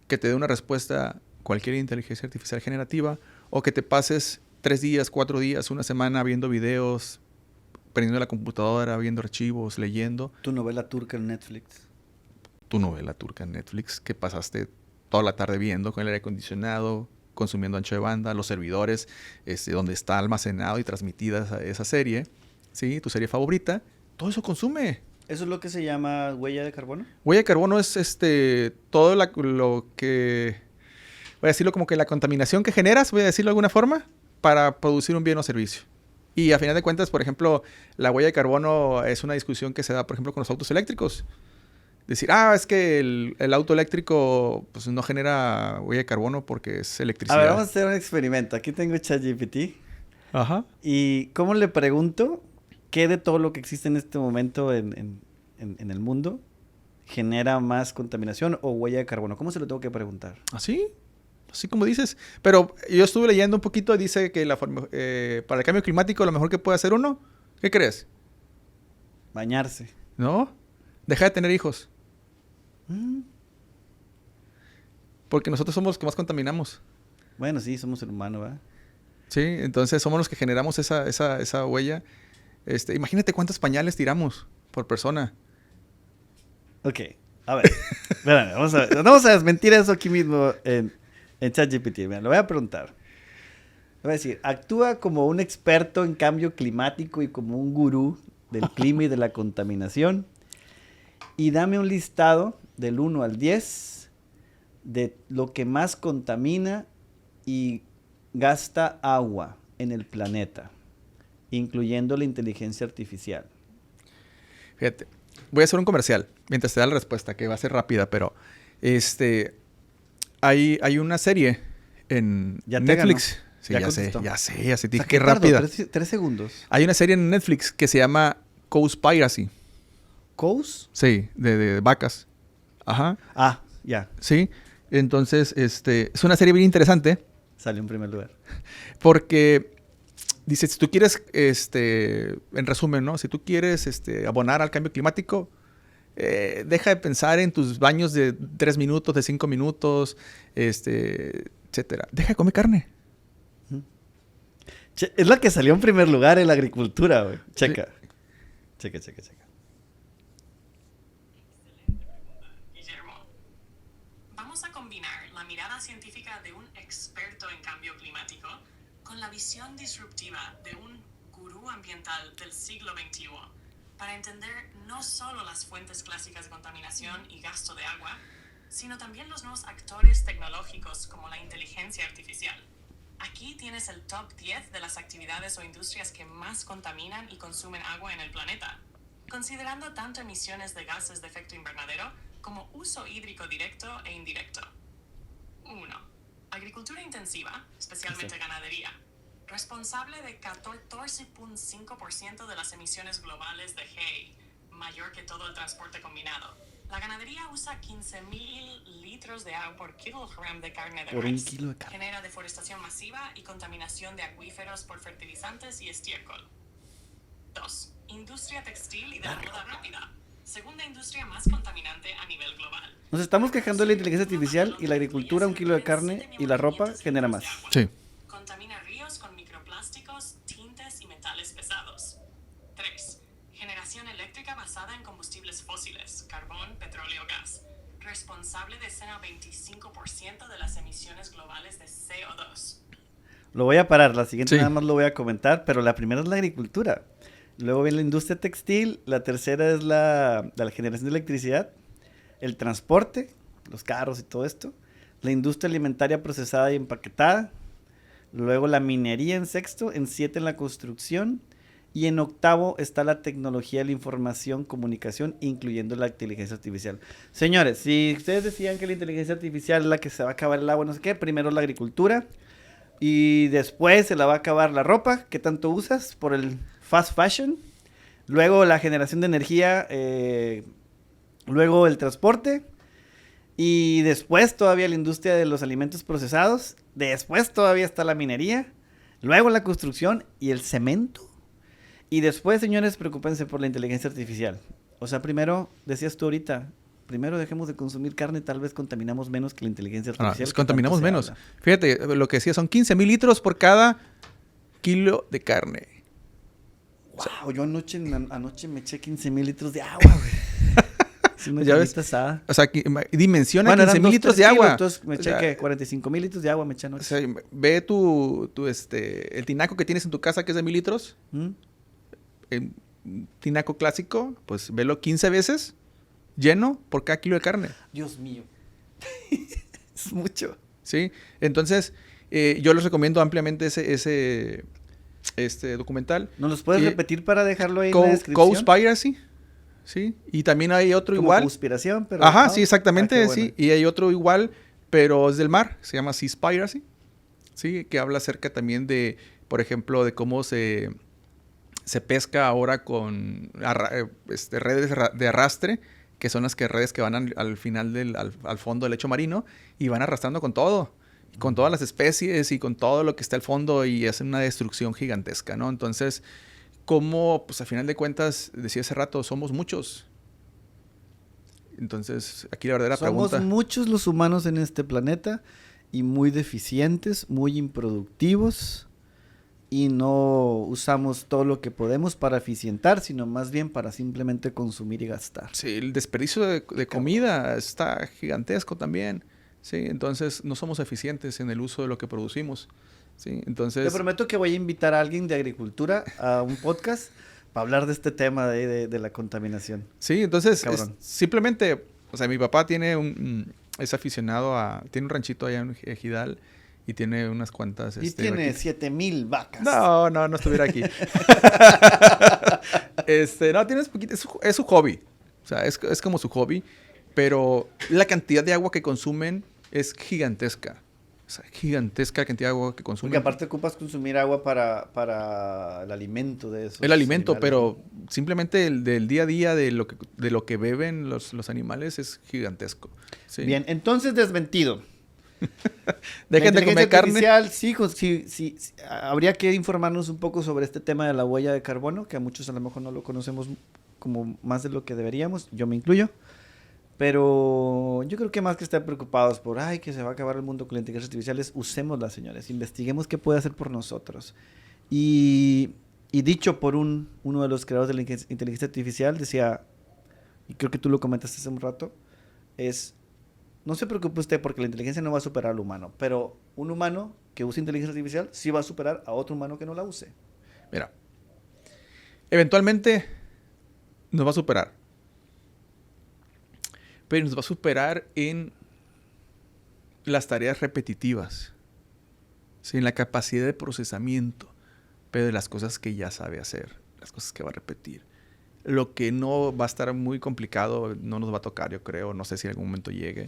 que te dé una respuesta cualquier inteligencia artificial generativa, o que te pases 3 días, 4 días, una semana viendo videos, prendiendo la computadora, viendo archivos, leyendo.
Tu novela turca en Netflix.
Tu novela turca en Netflix que pasaste toda la tarde viendo con el aire acondicionado, consumiendo ancho de banda, los servidores donde está almacenado y transmitida esa serie, ¿sí? Tu serie favorita, todo eso consume.
¿Eso es lo que se llama huella de carbono?
Huella de carbono es todo lo que, voy a decirlo como que la contaminación que generas, voy a decirlo de alguna forma, para producir un bien o servicio. Y a final de cuentas, por ejemplo, la huella de carbono es una discusión que se da, por ejemplo, con los autos eléctricos. decir, es que el auto eléctrico pues, no genera huella de carbono porque es electricidad.
A ver, vamos a hacer un experimento. Aquí tengo ChatGPT.
Ajá.
¿Y cómo le pregunto qué de todo lo que existe en este momento en el mundo genera más contaminación o huella de carbono? ¿Cómo se lo tengo que preguntar?
¿Así? Así como dices. Pero yo estuve leyendo un poquito, dice que para el cambio climático lo mejor que puede hacer uno, ¿qué crees?
Bañarse.
¿No? Deja de tener hijos. Porque nosotros somos los que más contaminamos.
Bueno, sí, somos el humano, ¿verdad?
Sí, entonces somos los que generamos esa huella. Imagínate cuántos pañales tiramos por persona.
Ok, a ver. Espérame, vamos a ver. Vamos a desmentir eso aquí mismo en ChatGPT. Mira, lo voy a preguntar. Le voy a decir, actúa como un experto en cambio climático y como un gurú del clima y de la contaminación. Y dame un listado del 1 al 10 de lo que más contamina y gasta agua en el planeta, incluyendo la inteligencia artificial.
Fíjate, voy a hacer un comercial mientras te da la respuesta, que va a ser rápida, pero hay una serie en
Ya te
Netflix.
ganó.
Sí,
Ya
ya
contestó.
sé.
O sea,
Qué rápida.
3 segundos.
Hay una serie en Netflix que se llama Cowspiracy.
¿Cows?
Sí, de vacas. Ajá.
Ah, ya.
Sí. Entonces, es una serie bien interesante
Salió en primer lugar.
porque dice, si tú quieres, en resumen, ¿no? Si tú quieres abonar al cambio climático, deja de pensar en tus baños de 3 minutos, de 5 minutos, etcétera. Deja de comer carne.
Es la que salió en primer lugar en la agricultura, güey. Checa.
Sí.
Checa.
Guillermo, vamos a combinar la mirada científica de un experto en cambio climático con la visión disruptiva de un gurú ambiental del siglo XXI para entender no solo las fuentes clásicas de contaminación y gasto de agua, sino también los nuevos actores tecnológicos como la inteligencia artificial. Aquí tienes el top 10 de las actividades o industrias que más contaminan y consumen agua en el planeta, considerando tanto emisiones de gases de efecto invernadero como uso hídrico directo e indirecto. 1. Agricultura intensiva, especialmente ganadería, responsable de 14.5% de las emisiones globales de GEI, mayor que todo el transporte combinado. La ganadería usa 15.000 litros de agua por kilogramo de carne de
Por un
res.
kilo de carne.
Genera deforestación masiva y contaminación de acuíferos por fertilizantes y estiércol. 2. Industria textil y de la moda rápida. Segunda industria más contaminante a nivel global.
Nos estamos quejando de la inteligencia artificial y la agricultura, un kilo de carne y la ropa genera más.
Sí.
Contamina ríos con microplásticos, tintes y metales pesados. 3. Generación eléctrica basada en combustibles fósiles, carbón, petróleo, gas. Responsable de cerca de 25% de las emisiones globales de CO2.
Lo voy a parar, la siguiente
Sí.
nada más lo voy a comentar, pero la primera es la agricultura. Luego viene la industria textil, la tercera es la generación de electricidad, el transporte, los carros y todo esto, la industria alimentaria procesada y empaquetada, luego la minería en sexto, en 7 en la construcción y en octavo está la tecnología de la información, comunicación, incluyendo la inteligencia artificial. Señores, si ustedes decían que la inteligencia artificial es la que se va a acabar el agua, no sé qué, primero la agricultura y después se la va a acabar la ropa que tanto usas por el fast fashion, luego la generación de energía, luego el transporte y después todavía la industria de los alimentos procesados, después todavía está la minería, luego la construcción y el cemento y después, señores, preocúpense por la inteligencia artificial. O sea, primero, decías tú ahorita, primero dejemos de consumir carne, tal vez contaminamos menos que la inteligencia artificial.
Pues contaminamos
que tanto
menos.
se habla.
Fíjate, lo que decía, son 15,000 litros por cada kilo de carne.
Wow, yo anoche me eché 15,000 litros de agua, güey. Es una
Ya ves.
carnita asada.
O sea, dimensiona
Bueno, eran
15,000
2,
litros
3
de
kilos,
agua.
entonces me
O
eché,
sea,
¿qué? 45,000 litros de agua me eché
o
anoche.
sea, ve el tinaco que tienes en tu casa, que es de 1,000 litros.
¿Mm?
El tinaco clásico, pues velo 15 veces lleno por cada kilo de carne.
Dios mío. Es mucho.
¿Sí? Entonces, yo les recomiendo ampliamente ese documental.
¿Nos los puedes
Y
repetir para dejarlo ahí en la descripción?
Cowspiracy. Sí, y también hay otro
Como
igual.
conspiración, pero...
Ajá,
ah,
sí, exactamente,
qué bueno.
sí. Y hay otro igual, pero es del mar, se llama Seaspiracy, sí, que habla acerca también de, por ejemplo, de cómo se pesca ahora con redes de arrastre, que son las redes que van al final al fondo del lecho marino y van arrastrando con todo, con todas las especies y con todo lo que está al fondo y hacen una destrucción gigantesca, ¿no? Entonces, como, pues a final de cuentas, decía hace rato, somos muchos. Entonces, aquí la verdadera pregunta...
Somos muchos los humanos en este planeta y muy deficientes, muy improductivos y no usamos todo lo que podemos para eficientar, sino más bien para simplemente consumir y gastar.
Sí, el desperdicio de comida está gigantesco también. Sí, entonces no somos eficientes en el uso de lo que producimos. Sí, entonces...
Te prometo que voy a invitar a alguien de agricultura a un podcast para hablar de este tema de la contaminación.
Sí, entonces
Simplemente,
o sea, mi papá es aficionado tiene un ranchito allá en Ejidal y tiene unas cuantas...
y tiene 7,000 vacas.
No estuviera aquí. No, tiene poquito, es su hobby. O sea, es como su hobby, pero la cantidad de agua que consumen es gigantesca. O sea, gigantesca cantidad de agua que consumen.
Porque aparte ocupas consumir agua para el alimento de esos
El alimento,
animales,
pero
¿no?
Simplemente del día a día de lo que beben los animales es gigantesco. Sí.
Bien, entonces desmentido.
Dejen de comer carne.
Sí, habría que informarnos un poco sobre este tema de la huella de carbono, que a muchos a lo mejor no lo conocemos como más de lo que deberíamos, yo me incluyo. Pero yo creo que más que estar preocupados por, que se va a acabar el mundo con la inteligencia artificial, usémosla, señores, investiguemos qué puede hacer por nosotros. Y dicho por uno de los creadores de la inteligencia artificial, decía, y creo que tú lo comentaste hace un rato, no se preocupe usted porque la inteligencia no va a superar al humano, pero un humano que use inteligencia artificial sí va a superar a otro humano que no la use.
Mira, eventualmente nos va a superar. Pero nos va a superar en las tareas repetitivas, ¿sí? En la capacidad de procesamiento, pero de las cosas que ya sabe hacer, las cosas que va a repetir. Lo que no va a estar muy complicado, no nos va a tocar, yo creo, no sé si en algún momento llegue,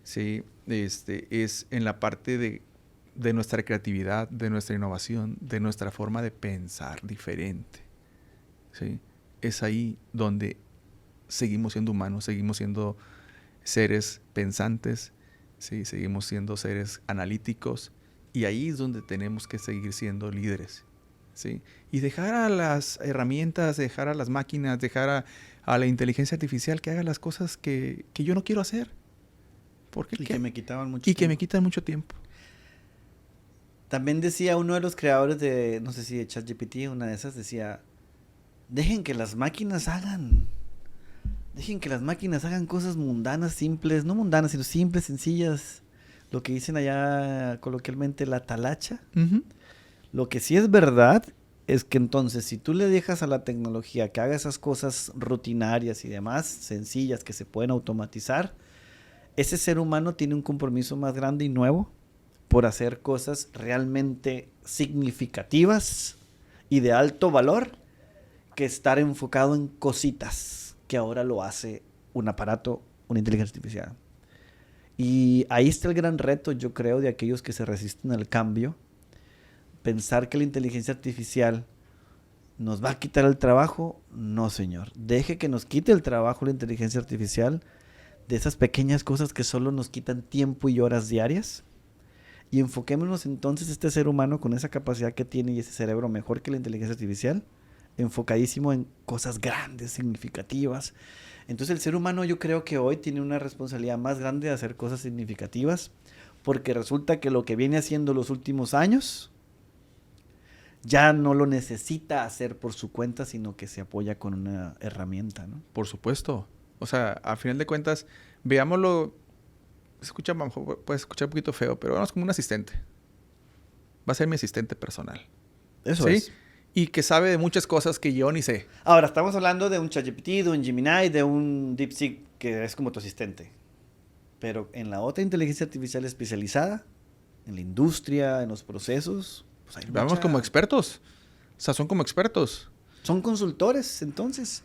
¿sí? Es en la parte de nuestra creatividad, de nuestra innovación, de nuestra forma de pensar diferente, ¿sí? Es ahí donde seguimos siendo humanos, seguimos siendo seres pensantes, ¿sí? Seguimos siendo seres analíticos y ahí es donde tenemos que seguir siendo líderes, ¿sí? Y dejar a las herramientas, dejar a las máquinas, dejar a la inteligencia artificial que haga las cosas que yo no quiero hacer. ¿Por qué?
Que me quitaban mucho
tiempo. Que me quitan mucho tiempo.
También decía uno de los creadores de, no sé si de ChatGPT, una de esas, decía, dejen que las máquinas hagan cosas mundanas, simples, no mundanas, sino simples, sencillas, lo que dicen allá coloquialmente la talacha.
Uh-huh.
Lo que sí es verdad es que entonces si tú le dejas a la tecnología que haga esas cosas rutinarias y demás, sencillas, que se pueden automatizar, ese ser humano tiene un compromiso más grande y nuevo por hacer cosas realmente significativas y de alto valor que estar enfocado en cositas que ahora lo hace un aparato, una inteligencia artificial. Y ahí está el gran reto, yo creo, de aquellos que se resisten al cambio. Pensar que la inteligencia artificial nos va a quitar el trabajo, no, señor. Deje que nos quite el trabajo la inteligencia artificial de esas pequeñas cosas que solo nos quitan tiempo y horas diarias. Y enfoquémonos entonces este ser humano con esa capacidad que tiene y ese cerebro mejor que la inteligencia artificial, enfocadísimo en cosas grandes, significativas. Entonces el ser humano yo creo que hoy tiene una responsabilidad más grande de hacer cosas significativas, porque resulta que lo que viene haciendo los últimos años ya no lo necesita hacer por su cuenta, sino que se apoya con una herramienta, ¿no?
Por supuesto. O sea, a final de cuentas, veámoslo, puede escuchar un poquito feo, pero vamos como un asistente. Va a ser mi asistente personal.
Eso
¿sí?
es.
Y que sabe de muchas cosas que yo ni sé.
Ahora, estamos hablando de un ChatGPT, de un Gemini, de un DeepSeek, que es como tu asistente. Pero en la otra inteligencia artificial especializada, en la industria, en los procesos, pues
vamos como expertos. O sea, son como expertos.
Son consultores, entonces.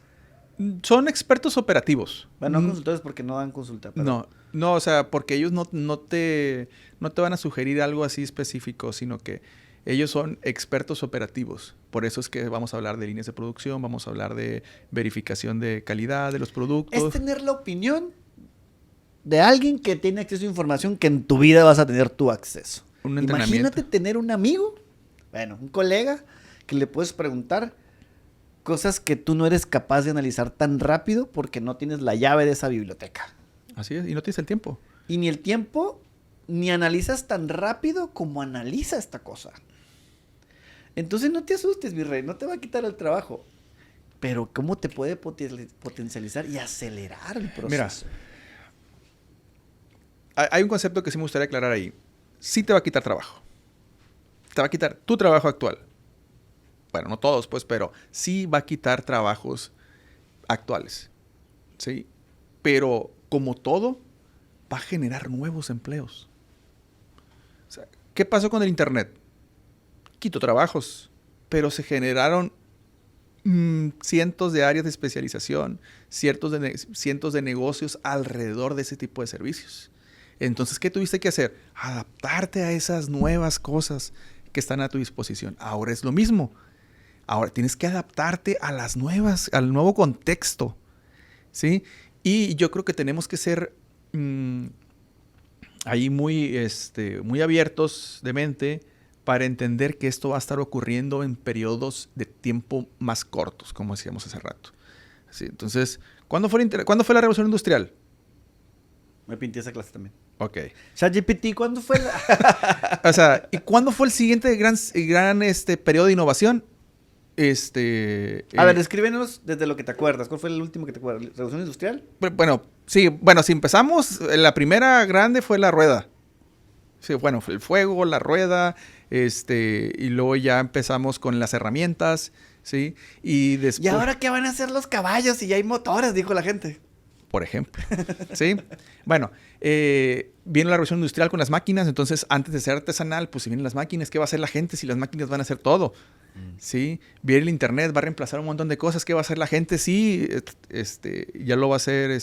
Son expertos operativos.
Bueno, no consultores porque no dan consulta. Pero...
No, o sea, porque ellos no te van a sugerir algo así específico, sino que ellos son expertos operativos. Por eso es que vamos a hablar de líneas de producción, vamos a hablar de verificación de calidad de los productos.
Es tener la opinión de alguien que tiene acceso a información que en tu vida vas a tener tu acceso.
Un entrenamiento.
Imagínate tener un amigo, bueno, un colega, que le puedes preguntar cosas que tú no eres capaz de analizar tan rápido porque no tienes la llave de esa biblioteca.
Así es, y no tienes el tiempo.
Y ni el tiempo, ni analizas tan rápido como analiza esta cosa. Entonces no te asustes, mi rey, no te va a quitar el trabajo. Pero ¿cómo te puede potencializar y acelerar el proceso?
Mira, hay un concepto que sí me gustaría aclarar ahí. Sí te va a quitar trabajo. Te va a quitar tu trabajo actual. Bueno, no todos, pues, pero sí va a quitar trabajos actuales. ¿Sí? Pero, como todo, va a generar nuevos empleos. O sea, ¿qué pasó con el Internet? Quitó trabajos, pero se generaron cientos de áreas de especialización, cientos de negocios alrededor de ese tipo de servicios. Entonces, ¿qué tuviste que hacer? Adaptarte a esas nuevas cosas que están a tu disposición. Ahora es lo mismo. Ahora tienes que adaptarte a las nuevas, al nuevo contexto, ¿sí? Y yo creo que tenemos que ser ahí muy abiertos de mente para entender que esto va a estar ocurriendo en periodos de tiempo más cortos, como decíamos hace rato. ¿Sí? Entonces, ¿cuándo fue la revolución industrial?
Me pinté esa clase también.
Ok.
ChatGPT, ¿cuándo fue la...?
O sea, ¿y cuándo fue el siguiente gran periodo de innovación?
A ver, descríbenos desde lo que te acuerdas. ¿Cuál fue el último que te acuerdas? ¿Revolución industrial?
Bueno, sí. Bueno, si empezamos, la primera grande fue la rueda. Sí, bueno, fue el fuego, la rueda, y luego ya empezamos con las herramientas, ¿sí? Y después...
¿Y ahora qué van a hacer los caballos si ya hay motores? Dijo la gente.
Por ejemplo, ¿sí? Bueno, viene la revolución industrial con las máquinas, entonces antes de ser artesanal, pues si vienen las máquinas, ¿qué va a hacer la gente si las máquinas van a hacer todo? ¿Sí? Viene el internet, va a reemplazar un montón de cosas, ¿qué va a hacer la gente? Sí, ya lo va a hacer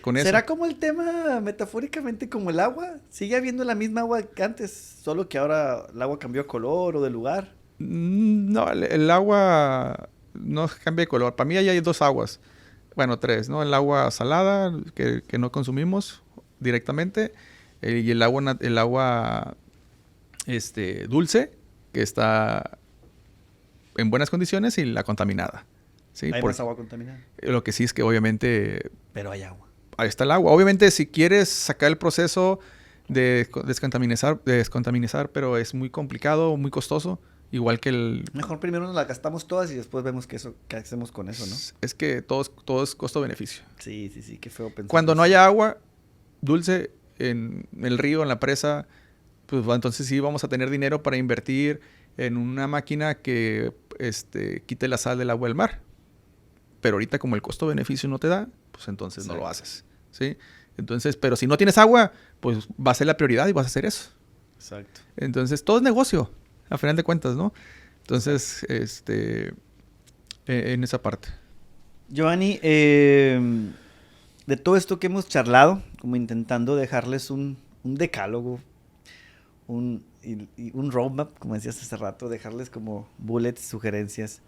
con eso.
¿Será como el tema metafóricamente como el agua? ¿Sigue habiendo la misma agua que antes, solo que ahora el agua cambió de color o de lugar?
No, el agua no cambia de color. Para mí ahí hay dos aguas. Bueno, tres, ¿no? El agua salada, que no consumimos directamente, y el agua dulce, que está en buenas condiciones, y la contaminada. ¿Sí?
¿Hay más agua contaminada?
Lo que sí es que obviamente...
Pero hay agua.
Ahí está el agua. Obviamente, si quieres sacar el proceso de descontaminizar, pero es muy complicado, muy costoso. Igual que el...
Mejor primero nos la gastamos todas y después vemos qué hacemos con eso, ¿no?
Es que todo es costo-beneficio.
Sí, qué feo pensar.
Cuando no haya agua dulce en el río, en la presa, pues entonces sí vamos a tener dinero para invertir en una máquina que quite la sal del agua del mar. Pero ahorita como el costo-beneficio no te da, pues entonces no lo haces, ¿sí? Entonces, pero si no tienes agua, pues va a ser la prioridad y vas a hacer eso.
Exacto.
Entonces, todo es negocio. A final de cuentas, ¿no? Entonces, en esa parte.
Giovanni, de todo esto que hemos charlado, como intentando dejarles un decálogo, un roadmap, como decías hace rato, dejarles como bullets, sugerencias.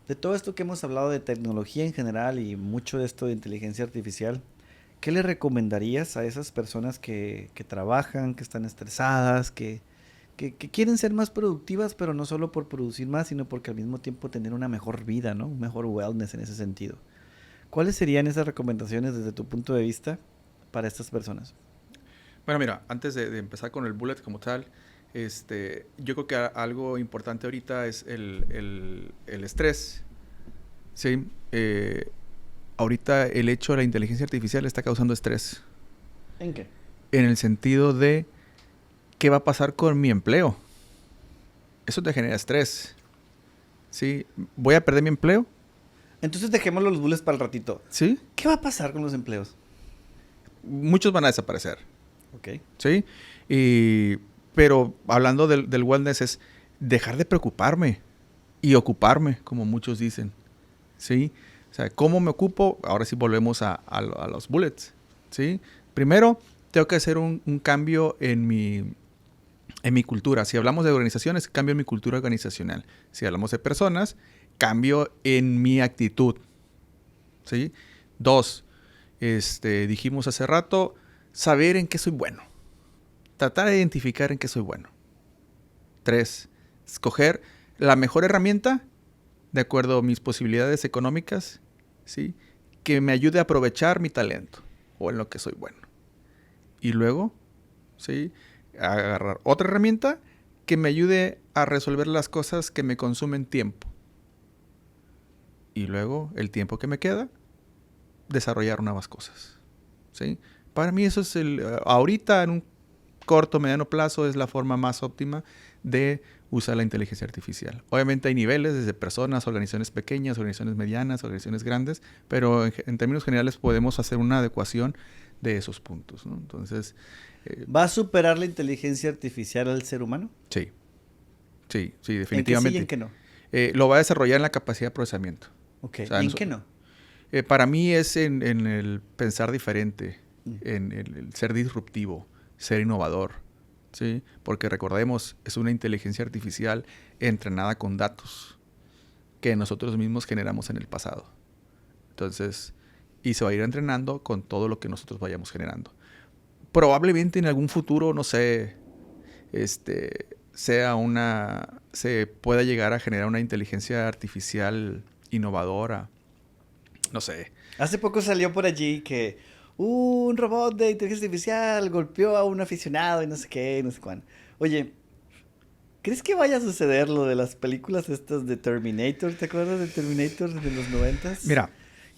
De todo esto que hemos hablado de tecnología en general y mucho de esto de inteligencia artificial, ¿qué le recomendarías a esas personas que trabajan, que están estresadas, que quieren ser más productivas, pero no solo por producir más, sino porque al mismo tiempo tener una mejor vida, ¿no? Un mejor wellness en ese sentido. ¿Cuáles serían esas recomendaciones desde tu punto de vista para estas personas?
Bueno, mira, antes de empezar con el bullet como tal, yo creo que algo importante ahorita es el estrés. Sí. Ahorita el hecho de la inteligencia artificial está causando estrés.
¿En qué?
En el sentido de ¿qué va a pasar con mi empleo? Eso te genera estrés. ¿Sí? ¿Voy a perder mi empleo?
Entonces dejémoslo los bullets para el ratito.
¿Sí?
¿Qué va a pasar con los empleos?
Muchos van a desaparecer.
Ok.
¿Sí? Pero hablando del wellness es dejar de preocuparme y ocuparme, como muchos dicen. ¿Sí? O sea, ¿cómo me ocupo? Ahora sí volvemos a los bullets, ¿sí? Primero, tengo que hacer un cambio en mi cultura. Si hablamos de organizaciones, cambio en mi cultura organizacional. Si hablamos de personas, cambio en mi actitud, ¿sí? 2, dijimos hace rato, saber en qué soy bueno. Tratar de identificar en qué soy bueno. 3, escoger la mejor herramienta de acuerdo a mis posibilidades económicas, ¿sí? Que me ayude a aprovechar mi talento o en lo que soy bueno. Y luego, ¿sí? Agarrar otra herramienta que me ayude a resolver las cosas que me consumen tiempo. Y luego, el tiempo que me queda, desarrollar nuevas cosas, ¿sí? Para mí eso es ahorita en un corto, mediano plazo es la forma más óptima de usar la inteligencia artificial. Obviamente hay niveles desde personas, organizaciones pequeñas, organizaciones medianas, organizaciones grandes, pero en términos generales podemos hacer una adecuación de esos puntos, ¿no? Entonces...
¿Va a superar la inteligencia artificial al ser humano?
Sí, definitivamente.
¿En qué sí y en qué no?
Lo va a desarrollar en la capacidad de procesamiento.
Ok,
O sea,
¿y en qué no?
Para mí es en el pensar diferente, en el ser disruptivo, ser innovador, ¿sí? Porque recordemos, es una inteligencia artificial entrenada con datos que nosotros mismos generamos en el pasado. Entonces, y se va a ir entrenando con todo lo que nosotros vayamos generando. Probablemente en algún futuro, no sé, se pueda llegar a generar una inteligencia artificial innovadora. No sé.
Hace poco salió por allí que un robot de inteligencia artificial golpeó a un aficionado y no sé qué, no sé cuándo. Oye, ¿crees que vaya a suceder lo de las películas estas de Terminator? ¿Te acuerdas de Terminator de los 90s?
Mira.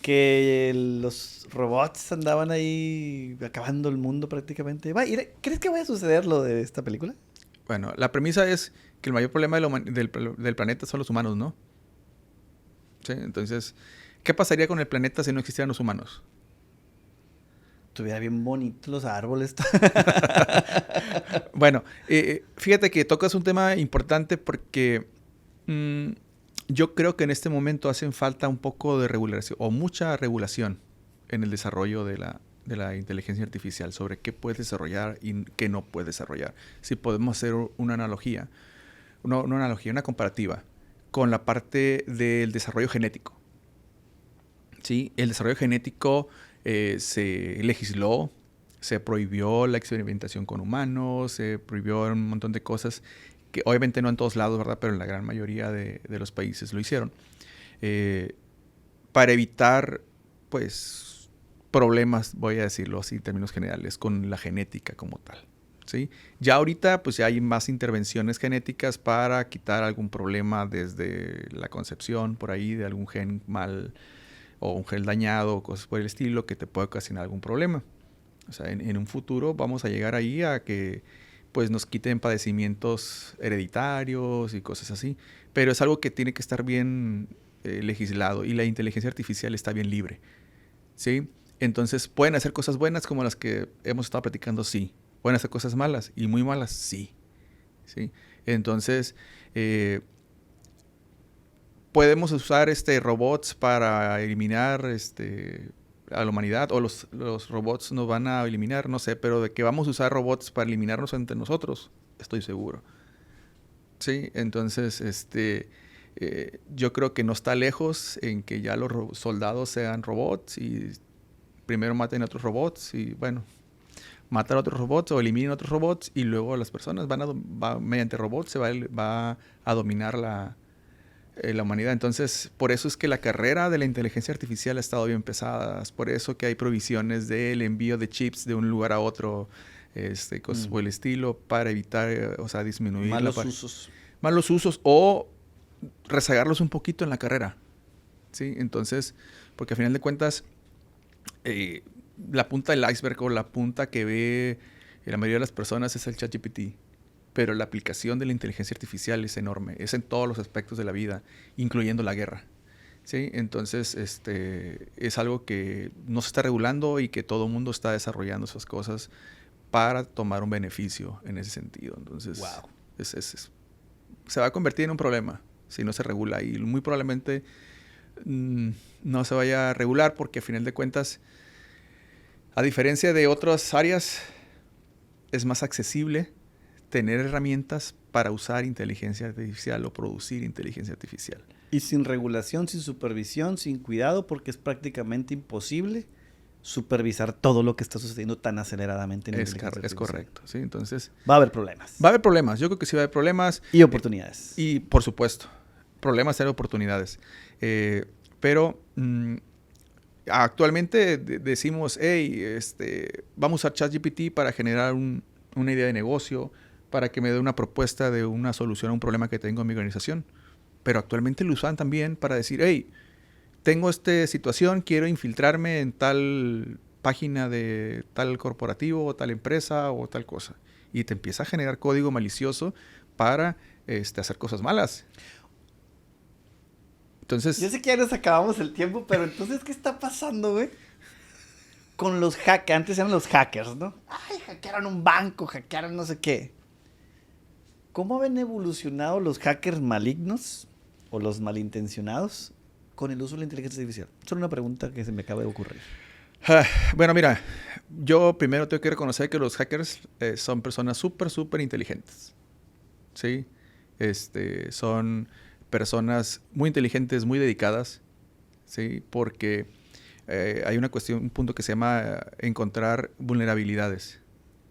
Que los robots andaban ahí acabando el mundo prácticamente. ¿Crees que vaya a suceder lo de esta película?
Bueno, la premisa es que el mayor problema del planeta son los humanos, ¿no? ¿Sí? Entonces, ¿qué pasaría con el planeta si no existieran los humanos?
Estuviera bien bonito los árboles.
Bueno, fíjate que tocas un tema importante porque yo creo que en este momento hacen falta un poco de regulación o mucha regulación en el desarrollo de la inteligencia artificial sobre qué puede desarrollar y qué no puede desarrollar. Si podemos hacer una analogía, una comparativa con la parte del desarrollo genético. ¿Sí? El desarrollo genético se legisló, se prohibió la experimentación con humanos, se prohibió un montón de cosas que obviamente no en todos lados, ¿verdad? Pero en la gran mayoría de los países lo hicieron. Para evitar, pues, problemas, voy a decirlo así en términos generales, con la genética como tal, ¿sí? Ya ahorita, pues, ya hay más intervenciones genéticas para quitar algún problema desde la concepción, por ahí, de algún gen mal o un gen dañado o cosas por el estilo que te puede ocasionar algún problema. O sea, en un futuro vamos a llegar ahí a que pues nos quiten padecimientos hereditarios y cosas así. Pero es algo que tiene que estar bien legislado y la inteligencia artificial está bien libre, ¿sí? Entonces, ¿pueden hacer cosas buenas como las que hemos estado platicando? Sí. ¿Pueden hacer cosas malas y muy malas? Sí. ¿Sí? Entonces, ¿podemos usar robots para eliminar a la humanidad? ¿O los robots nos van a eliminar? No sé, pero de que vamos a usar robots para eliminarnos entre nosotros, estoy seguro. Sí, entonces, yo creo que no está lejos en que ya los soldados sean robots y primero maten a otros robots y, bueno, matar a otros robots o eliminen a otros robots y luego las personas mediante robots se va a dominar la humanidad. Entonces, por eso es que la carrera de la inteligencia artificial ha estado bien pesada. Es por eso que hay provisiones del envío de chips de un lugar a otro, cosas por el estilo, para evitar, disminuir malos usos o rezagarlos un poquito en la carrera, ¿sí? Entonces, porque a final de cuentas, la punta del iceberg o la punta que ve la mayoría de las personas es el ChatGPT. Pero la aplicación de la inteligencia artificial es enorme. Es en todos los aspectos de la vida, incluyendo la guerra, ¿sí? Entonces, es algo que no se está regulando y que todo el mundo está desarrollando esas cosas para tomar un beneficio en ese sentido. Entonces,
wow.
Se va a convertir en un problema si no se regula. Y muy probablemente no se vaya a regular, porque a final de cuentas, a diferencia de otras áreas, es más accesible tener herramientas para usar inteligencia artificial o producir inteligencia artificial.
Y sin regulación, sin supervisión, sin cuidado, porque es prácticamente imposible supervisar todo lo que está sucediendo tan aceleradamente en
Es correcto, ¿sí? Entonces...
va a haber problemas.
Va a haber problemas. Yo creo que sí va a haber problemas.
Y oportunidades.
Y, por supuesto, problemas y oportunidades. Pero actualmente decimos, hey, vamos a usar ChatGPT para generar una idea de negocio, para que me dé una propuesta de una solución a un problema que tengo en mi organización. Pero actualmente lo usan también para decir, hey, tengo esta situación, quiero infiltrarme en tal página de tal corporativo o tal empresa o tal cosa. Y te empieza a generar código malicioso para hacer cosas malas. Entonces...
Yo sé que ya nos acabamos el tiempo, pero entonces, ¿qué está pasando, güey? Con los hackers. Antes eran los hackers, ¿no? Ay, hackearon un banco, hackearon no sé qué. ¿Cómo han evolucionado los hackers malignos o los malintencionados con el uso de la inteligencia artificial? Solo una pregunta que se me acaba de ocurrir.
Bueno, mira, yo primero tengo que reconocer que los hackers son personas súper inteligentes. ¿Sí? Son personas muy inteligentes, muy dedicadas. ¿Sí? Porque hay un punto que se llama encontrar vulnerabilidades.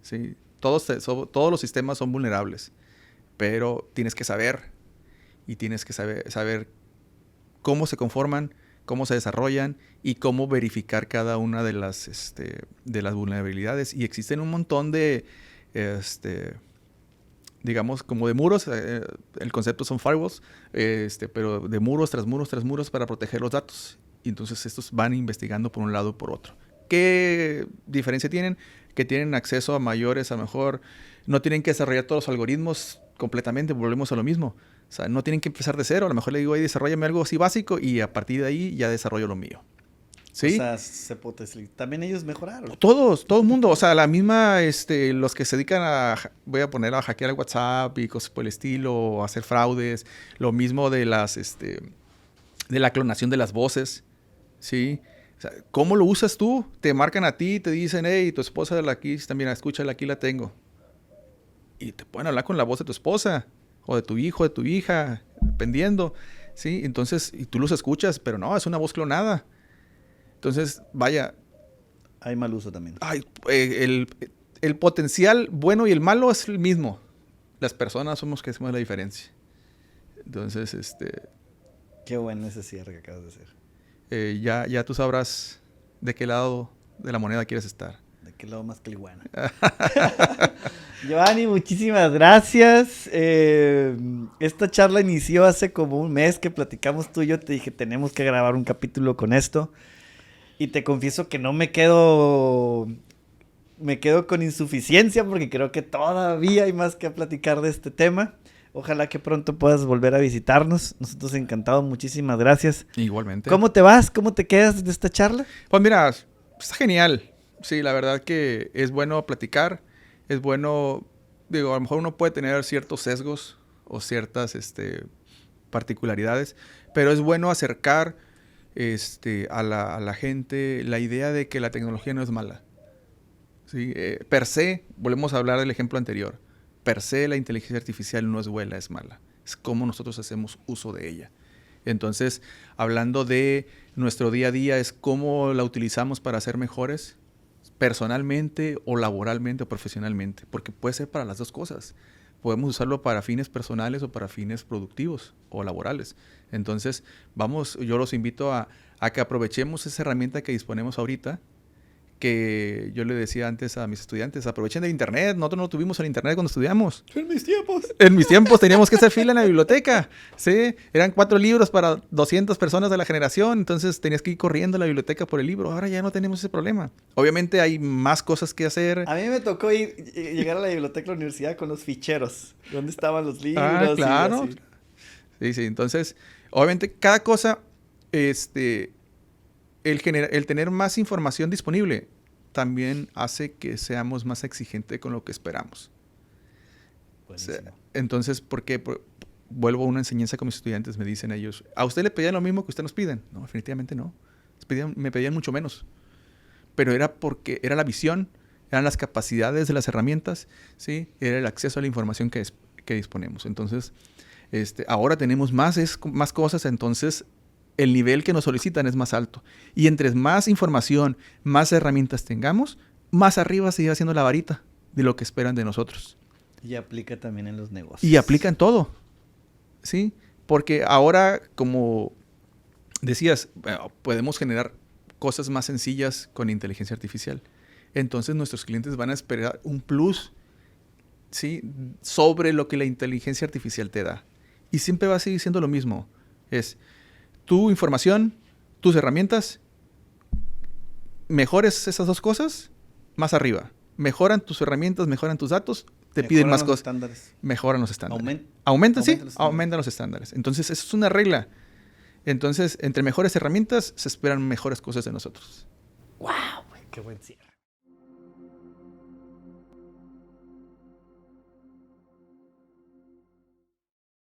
¿Sí? Todos los sistemas son vulnerables. Pero tienes que saber, y tienes que saber cómo se conforman, cómo se desarrollan y cómo verificar cada una de las vulnerabilidades. Y existen un montón de, digamos, como de muros. El concepto son firewalls, pero de muros tras muros tras muros para proteger los datos. Y entonces estos van investigando por un lado y por otro. ¿Qué diferencia tienen? Que tienen acceso a mayores, a lo mejor no tienen que desarrollar todos los algoritmos completamente, volvemos a lo mismo. O sea, no tienen que empezar de cero. A lo mejor le digo, hey, desarróllame algo así básico y a partir de ahí ya desarrollo lo mío. ¿Sí?
O sea, también ellos mejoraron.
Todo el mundo. O sea, la misma, los que se dedican voy a poner a hackear el WhatsApp y cosas por el estilo, o hacer fraudes. Lo mismo de de la clonación de las voces. ¿Sí? O sea, ¿cómo lo usas tú? Te marcan a ti, te dicen, hey, tu esposa aquí también, escúchala, aquí la tengo. Y te pueden hablar con la voz de tu esposa, o de tu hijo, de tu hija, dependiendo, ¿sí? Entonces, y tú los escuchas, pero no, es una voz clonada. Entonces, vaya...
hay mal uso también.
El potencial bueno y el malo es el mismo. Las personas somos los que hacemos la diferencia. Entonces,
Qué bueno ese cierre que acabas de hacer.
Ya tú sabrás de qué lado de la moneda quieres estar.
¿De qué lado más que iguana? Giovanni, muchísimas gracias. Esta charla inició hace como un mes que platicamos tú y yo. Te dije, tenemos que grabar un capítulo con esto. Y te confieso que no me quedo... me quedo con insuficiencia porque creo que todavía hay más que platicar de este tema. Ojalá que pronto puedas volver a visitarnos. Nosotros encantados. Muchísimas gracias.
Igualmente.
¿Cómo te vas? ¿Cómo te quedas de esta charla?
Pues mira, está genial. Sí, la verdad que es bueno platicar. Es bueno, digo, a lo mejor uno puede tener ciertos sesgos o ciertas particularidades, pero es bueno acercar a la gente la idea de que la tecnología no es mala. ¿Sí? Per se, volvemos a hablar del ejemplo anterior, per se la inteligencia artificial no es buena, es mala. Es cómo nosotros hacemos uso de ella. Entonces, hablando de nuestro día a día, es cómo la utilizamos para ser mejores, personalmente o laboralmente o profesionalmente, porque puede ser para las dos cosas. Podemos usarlo para fines personales o para fines productivos o laborales. Entonces, yo los invito a que aprovechemos esa herramienta que disponemos ahorita, que yo le decía antes a mis estudiantes, aprovechen el internet. Nosotros no tuvimos el internet cuando estudiamos.
En mis tiempos.
En mis tiempos teníamos que hacer fila en la biblioteca, ¿sí? Eran 4 libros para 200 personas de la generación, entonces tenías que ir corriendo a la biblioteca por el libro. Ahora ya no tenemos ese problema. Obviamente hay más cosas que hacer.
A mí me tocó llegar a la biblioteca de la universidad con los ficheros, donde estaban los libros.
Ah, claro. Sí, entonces, obviamente cada cosa, el tener más información disponible también hace que seamos más exigentes con lo que esperamos. O sea, entonces, ¿por qué? vuelvo a una enseñanza con mis estudiantes, me dicen ellos, ¿a usted le pedían lo mismo que usted nos piden? No, definitivamente no. Me pedían mucho menos. Pero era porque era la visión, eran las capacidades de las herramientas, ¿sí? Era el acceso a la información que disponemos. Entonces, ahora tenemos más cosas, entonces el nivel que nos solicitan es más alto. Y entre más información, más herramientas tengamos, más arriba se iba haciendo la varita de lo que esperan de nosotros.
Y aplica también en los negocios.
Y aplica en todo, ¿sí? Porque ahora, como decías, podemos generar cosas más sencillas con inteligencia artificial. Entonces nuestros clientes van a esperar un plus, ¿sí? Sobre lo que la inteligencia artificial te da. Y siempre va a seguir siendo lo mismo. Es tu información, tus herramientas, mejores esas dos cosas, más arriba. Mejoran tus herramientas, mejoran tus datos, te piden más cosas.
Estándares.
Mejoran los estándares.
Aumentan
Aumentan los estándares. Entonces, eso es una regla. Entonces, entre mejores herramientas, se esperan mejores cosas de nosotros.
¡Wow! Qué buen cierre.